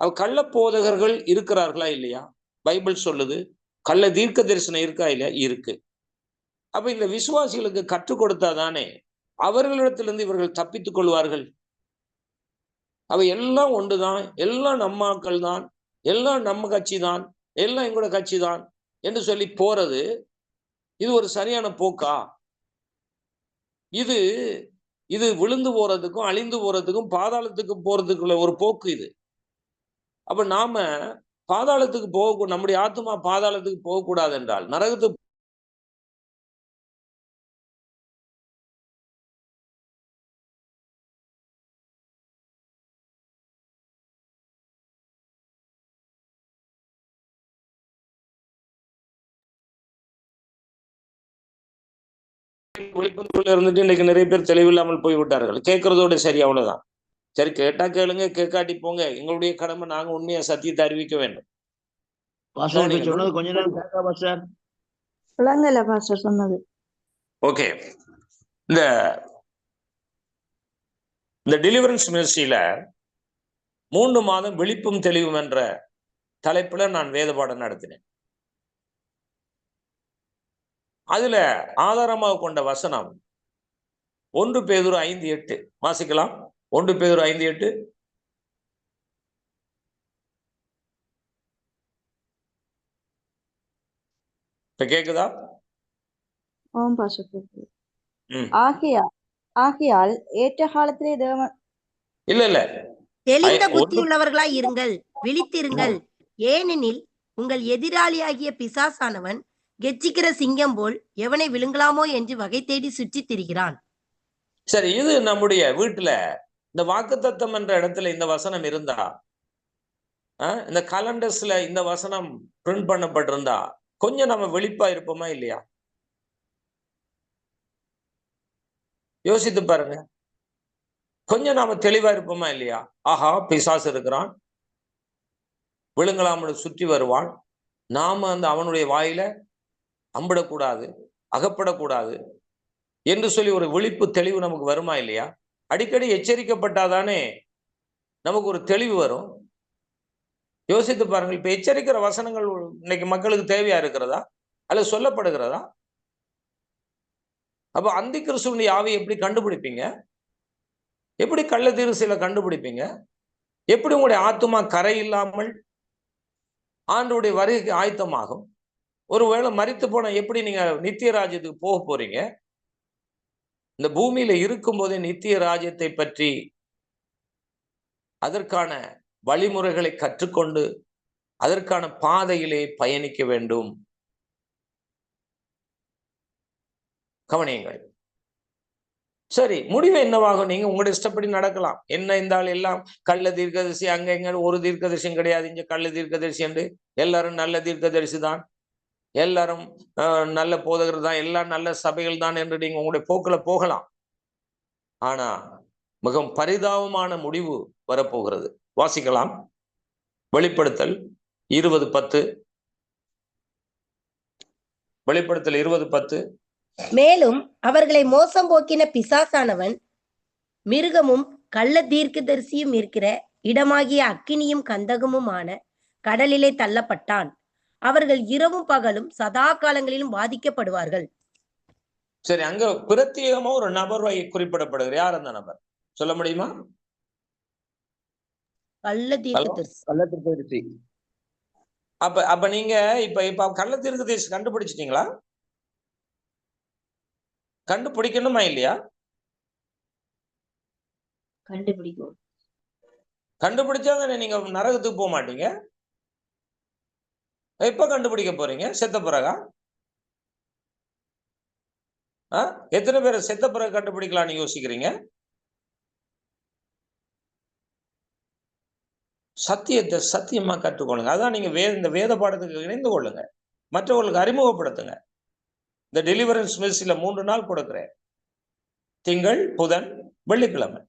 அவ கள்ள போதகர்கள் இருக்கிறார்களா இல்லையா? பைபிள் சொல்லுது கள்ள தீர்க்க தரிசனம் இருக்கா இல்லையா? இருக்கு. அப்ப இந்த விசுவாசிகளுக்கு கற்றுக் கொடுத்தாதானே அவர்களிடத்திலிருந்து இவர்கள் தப்பித்துக் கொள்வார்கள். அவ எல்லாம் ஒன்றுதான், எல்லாம் நம்ம ஆட்கள் தான், எல்லாம் நம்ம கட்சி தான், எல்லாம் எங்களோட கட்சி தான் என்று சொல்லி போறது, இது ஒரு சரியான போக்கா? இது இது விழுந்து போறதுக்கும் அழிந்து போறதுக்கும் பாதாளத்துக்கு போறதுக்குள்ள ஒரு போக்கு இது. அப்ப நாம பாதாளத்துக்கு போக, நம்முடைய ஆத்மா பாதாளத்துக்கு போகக்கூடாது என்றால், நரகத்துக்கு விழிப்புணர்வுல இருந்துட்டு இன்னைக்கு நிறைய பேர் தெளிவில்லாமல் போய்விட்டார்கள். கேட்கறதோட சரி, அவ்வளவுதான். சரி, கேட்டா கேளுங்க, கேட்காட்டி போங்க. எங்களுடைய கடமை, நாங்க உண்மையா சத்தியத்தை அறிவிக்க வேண்டும். பாஸ்டர் நீங்க சொன்னது கொஞ்ச நேரம் கேட்கா பாஸ்டர். விளங்கல பாஸ்டர் சொன்னது. ஓகே, இந்த டெலிவரன்ஸ் மினிஸ்ட்ரியில 3 மாதம் விழிப்பும் தெளிவும் என்ற தலைப்புல நான் வேத பாடம் நடத்தினேன். அதுல ஆதாரமாக கொண்ட வசனம் 1 பேதுரு 5:8 வாசிக்கலாம். 1 பேதுரு 5:8. இப்ப கேக்குதா? ஆம் பாஸ்டர். ஆகையால் ஏற்ற காலத்திலே தேவன் இல்ல தெளிந்த புத்தியுள்ளவர்களாய் இருங்கள், விழித்திருங்கள். ஏனெனில் உங்கள் எதிராளியாகிய பிசாசானவன் கெச்சிக்கிற சிங்கம் போல் எவனை விழுங்கலாமோ என்று வகை தேடி சுற்றி திரிகிறான். சரி, இது நம்முடைய வீட்டுல இந்த வாக்குத்தத்தம் என்ற இடத்துல இந்த வசனம் இருந்தா, இந்த காலண்டர்ஸ்ல இந்த வசனம் பிரிண்ட் பண்ணப்பட்டிருந்தா கொஞ்சம் நம்ம விழிப்பா இருப்போமா இல்லையா? யோசித்து பாருங்க. கொஞ்சம் நாம தெளிவா இருப்போமா இல்லையா? ஆஹா, பிசாசு இருக்கிறான், விழுங்கலாம்னு சுற்றி வருவான், நாம அவனுடைய வாயில அம்பிடக்கூடாது, அகப்படக்கூடாது என்று சொல்லி ஒரு விழிப்பு தெளிவு நமக்கு வருமா இல்லையா? அடிக்கடி எச்சரிக்கப்பட்டாதானே நமக்கு ஒரு தெளிவு வரும். யோசித்து பாருங்கள். இப்ப எச்சரிக்கிற வசனங்கள் இன்னைக்கு மக்களுக்கு தேவையா இருக்கிறதா அல்லது சொல்லப்படுகிறதா? அப்ப அந்தி கிறிஸ்துவின் ஆவியை எப்படி கண்டுபிடிப்பீங்க? எப்படி கள்ள தீர்க்கதரிசிகளை கண்டுபிடிப்பீங்க? எப்படி உங்களுடைய ஆத்துமா கரை இல்லாமல் ஆண்டவருடைய வருகைக்கு ஆயத்தமாகும்? ஒருவேளை மரித்து போன எப்படி நீங்க நித்திய ராஜ்யத்துக்கு போக போறீங்க? இந்த பூமியில இருக்கும் போதே நித்திய ராஜ்யத்தை பற்றி அதற்கான வழிமுறைகளை கற்றுக்கொண்டு அதற்கான பாதையிலே பயணிக்க வேண்டும். கவனியுங்கள். சரி, முடிவு என்னவாகும்? நீங்க உங்களுடைய இஷ்டப்படி நடக்கலாம். என்ன இருந்தாலும் எல்லாம் கள்ள தீர்க்கதரிசி, அங்க எங்க ஒரு தீர்க்கதரிசியும் கிடையாது, இங்க கள்ள தீர்க்கதரிசி என்று எல்லாரும் நல்ல தீர்க்கதரிசி தான், எல்லாரும் நல்ல போதகர் தான், எல்லாம் நல்ல சபைகள் தான் என்று நீங்க உங்களுடைய போக்குல போகலாம். ஆனா மிகவும் பரிதாபமான முடிவு வரப்போகிறது. வாசிக்கலாம். வெளிப்படுத்தல் 20:10. வெளிப்படுத்தல் 20:10. மேலும் அவர்களை மோசம் போக்கின பிசாசானவன் மிருகமும் கள்ள தீர்க்கதரிசியும் இருக்கிற இடமாகிய அக்கினியும் கந்தகமுமான கடலிலே தள்ளப்பட்டான். அவர்கள் இரவும் பகலும் சதா காலங்களிலும் பாதிக்கப்படுவார்கள். சரி, அங்க பிரத்யேகமா ஒரு நபர் குறிப்பிடப்படுகிற. யார் அந்த நபர் சொல்ல முடியுமா? கள்ள தீர்க்கதரிசி. அப்ப நீங்க இப்ப கள்ள தீர்க்கதரிசி கண்டுபிடிச்சிட்டீங்களா? கண்டுபிடிக்கணுமா இல்லையா? கண்டுபிடிக்கும். கண்டுபிடிச்சாதானே நீங்க நரகத்துக்கு போக மாட்டீங்க. எப்ப கண்டுபிடிக்க போறீங்க? செத்த பிறகா? எத்தனை பேரை செத்த பிறகு கண்டுபிடிக்கலாம்னு யோசிக்கிறீங்க? சத்தியத்தை சத்தியமா கற்றுக்கொள்ளுங்க. அதான் நீங்க இந்த வேத பாடத்துக்கு இணைந்து கொள்ளுங்க, மற்றவர்களுக்கு அறிமுகப்படுத்துங்க. இந்த டெலிவரன்ஸ் மினிஸ்ட்ரியில 3 நாள் கொடுக்கிறேன். திங்கள், புதன், வெள்ளிக்கிழமை.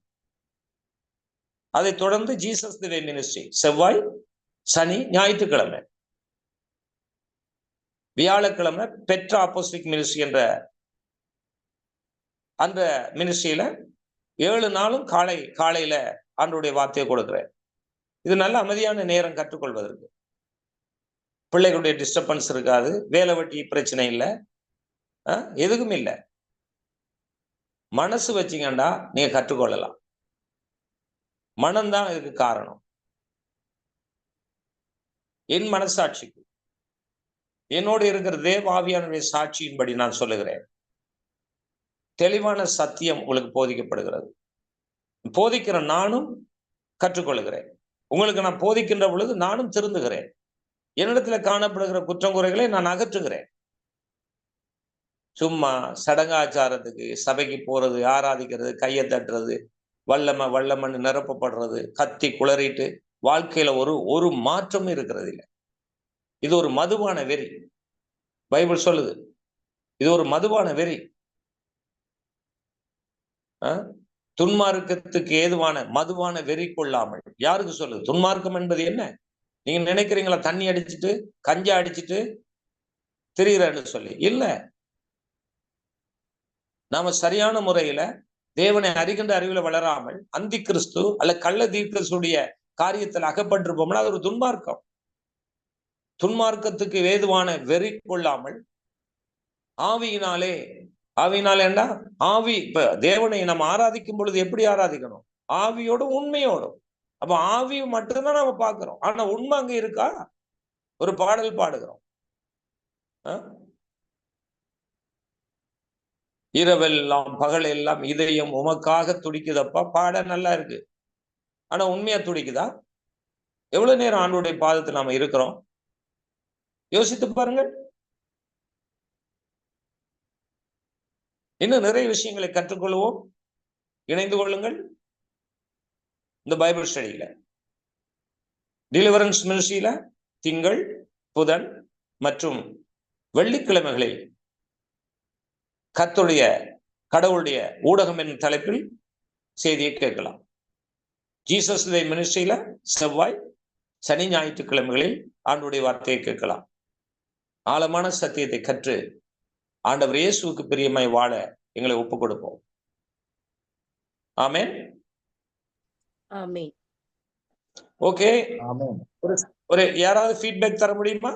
அதை தொடர்ந்து ஜீசஸ் தி வே மினிஸ்ட்ரி செவ்வாய், சனி, ஞாயிற்றுக்கிழமை. வியாழக்கிழமை பெட்ரா அப்போஸ்தலிக் மினிஸ்ட்ரி என்ற அந்த மினிஸ்ட்ரியில 7 நாளும் காலையில ஆண்டவருடைய வார்த்தையை கொடுக்கிறேன். இது நல்ல அமைதியான நேரம் கற்றுக்கொள்வதற்கு. பிள்ளைகளுடைய டிஸ்டர்பன்ஸ் இருக்காது, வேலை வெட்டி பிரச்சனை இல்லை, எதுவும் இல்லை. மனசு வச்சீங்கன்னா நீங்க கற்றுக்கொள்ளலாம். மனம்தான் இதுக்கு காரணம். என் மனசாட்சிக்கு என்னோடு இருக்கிற தேவாவியானுடைய சாட்சியின்படி நான் சொல்லுகிறேன். தெளிவான சத்தியம் உங்களுக்கு போதிக்கப்படுகிறது. போதிக்கிற நானும் கற்றுக்கொள்கிறேன். உங்களுக்கு நான் போதிக்கின்ற பொழுது நானும் திருந்துகிறேன். என்னிடத்துல காணப்படுகிற குற்றம் குறைகளை நான் அகற்றுகிறேன். சும்மா சடங்காச்சாரத்துக்கு சபைக்கு போறது, ஆராதிக்கிறது, கையை தட்டுறது, வல்லமன்னு நிரப்பப்படுறது, கத்தி குளறிட்டு வாழ்க்கையில ஒரு மாற்றமும் இருக்கிறது இல்லை. இது ஒரு மதுபான வெறி. பைபிள் சொல்லுது, இது ஒரு மதுபான வெறி. துன்மார்க்கத்துக்கு ஏதுவான மதுவான வெறி கொள்ளாமல். யாருக்கு சொல்லுது? துன்மார்க்கம் என்பது என்ன? நீங்க நினைக்கிறீங்களா தண்ணி அடிச்சுட்டு கஞ்சா அடிச்சுட்டு திரிகிறன்னு சொல்லி? இல்ல. நாம சரியான முறையில தேவனை அறிகின்ற அறிவுல வளராமல் அந்தி கிறிஸ்து அல்ல கள்ள தீர்க்கசுடைய காரியத்தில் அகப்பட்டிருப்போம்னா அது ஒரு துன்மார்க்கம். துன்மார்க்கத்துக்கு ஏதுவான வெறி கொள்ளாமல் ஆவியினாலே ஏண்டா ஆவி. இப்ப தேவனை நம்ம ஆராதிக்கும் பொழுது எப்படி ஆராதிக்கணும்? ஆவியோடும் உண்மையோடும். அப்ப ஆவி மட்டும்தான் நம்ம பார்க்கிறோம். ஆனா உண்மை அங்க இருக்கா? ஒரு பாடல் பாடுகிறோம், இரவெல்லாம் பகல் எல்லாம் இதயம் உமக்காக துடிக்குதப்பா. பாட நல்லா இருக்கு, ஆனா உண்மையா துடிக்குதா? எவ்வளவு நேரம் ஆண்டவருடைய பாதத்தில் நாம இருக்கிறோம்? யோசித்து பாருங்கள். இன்னும் நிறைய விஷயங்களை கற்றுக்கொள்வோம். இணைந்து கொள்ளுங்கள் இந்த பைபிள் ஸ்டடியில. டெலிவரன்ஸ் மினிஸ்ட்ரியில திங்கள், புதன் மற்றும் வெள்ளிக்கிழமைகளில் கர்த்தருடைய கடவுளுடைய ஊடகம் என்னும் தலைப்பில் செய்தியை கேட்கலாம். ஜீசஸ் டே மினிஸ்ட்ரியில செவ்வாய், சனி, ஞாயிற்றுக்கிழமைகளில் ஆண்டவருடைய வார்த்தையை கேட்கலாம். ஆழமான சத்தியத்தை கற்று ஆண்டவர் இயேசுவுக்கு பிரியமாய் வாழ எங்களை ஒப்புக் கொடுப்போம். ஆமென். ஆமென். ஓகே. ஆமென். ஒரு யாராவது ஃபீட்பேக் தர முடியுமா?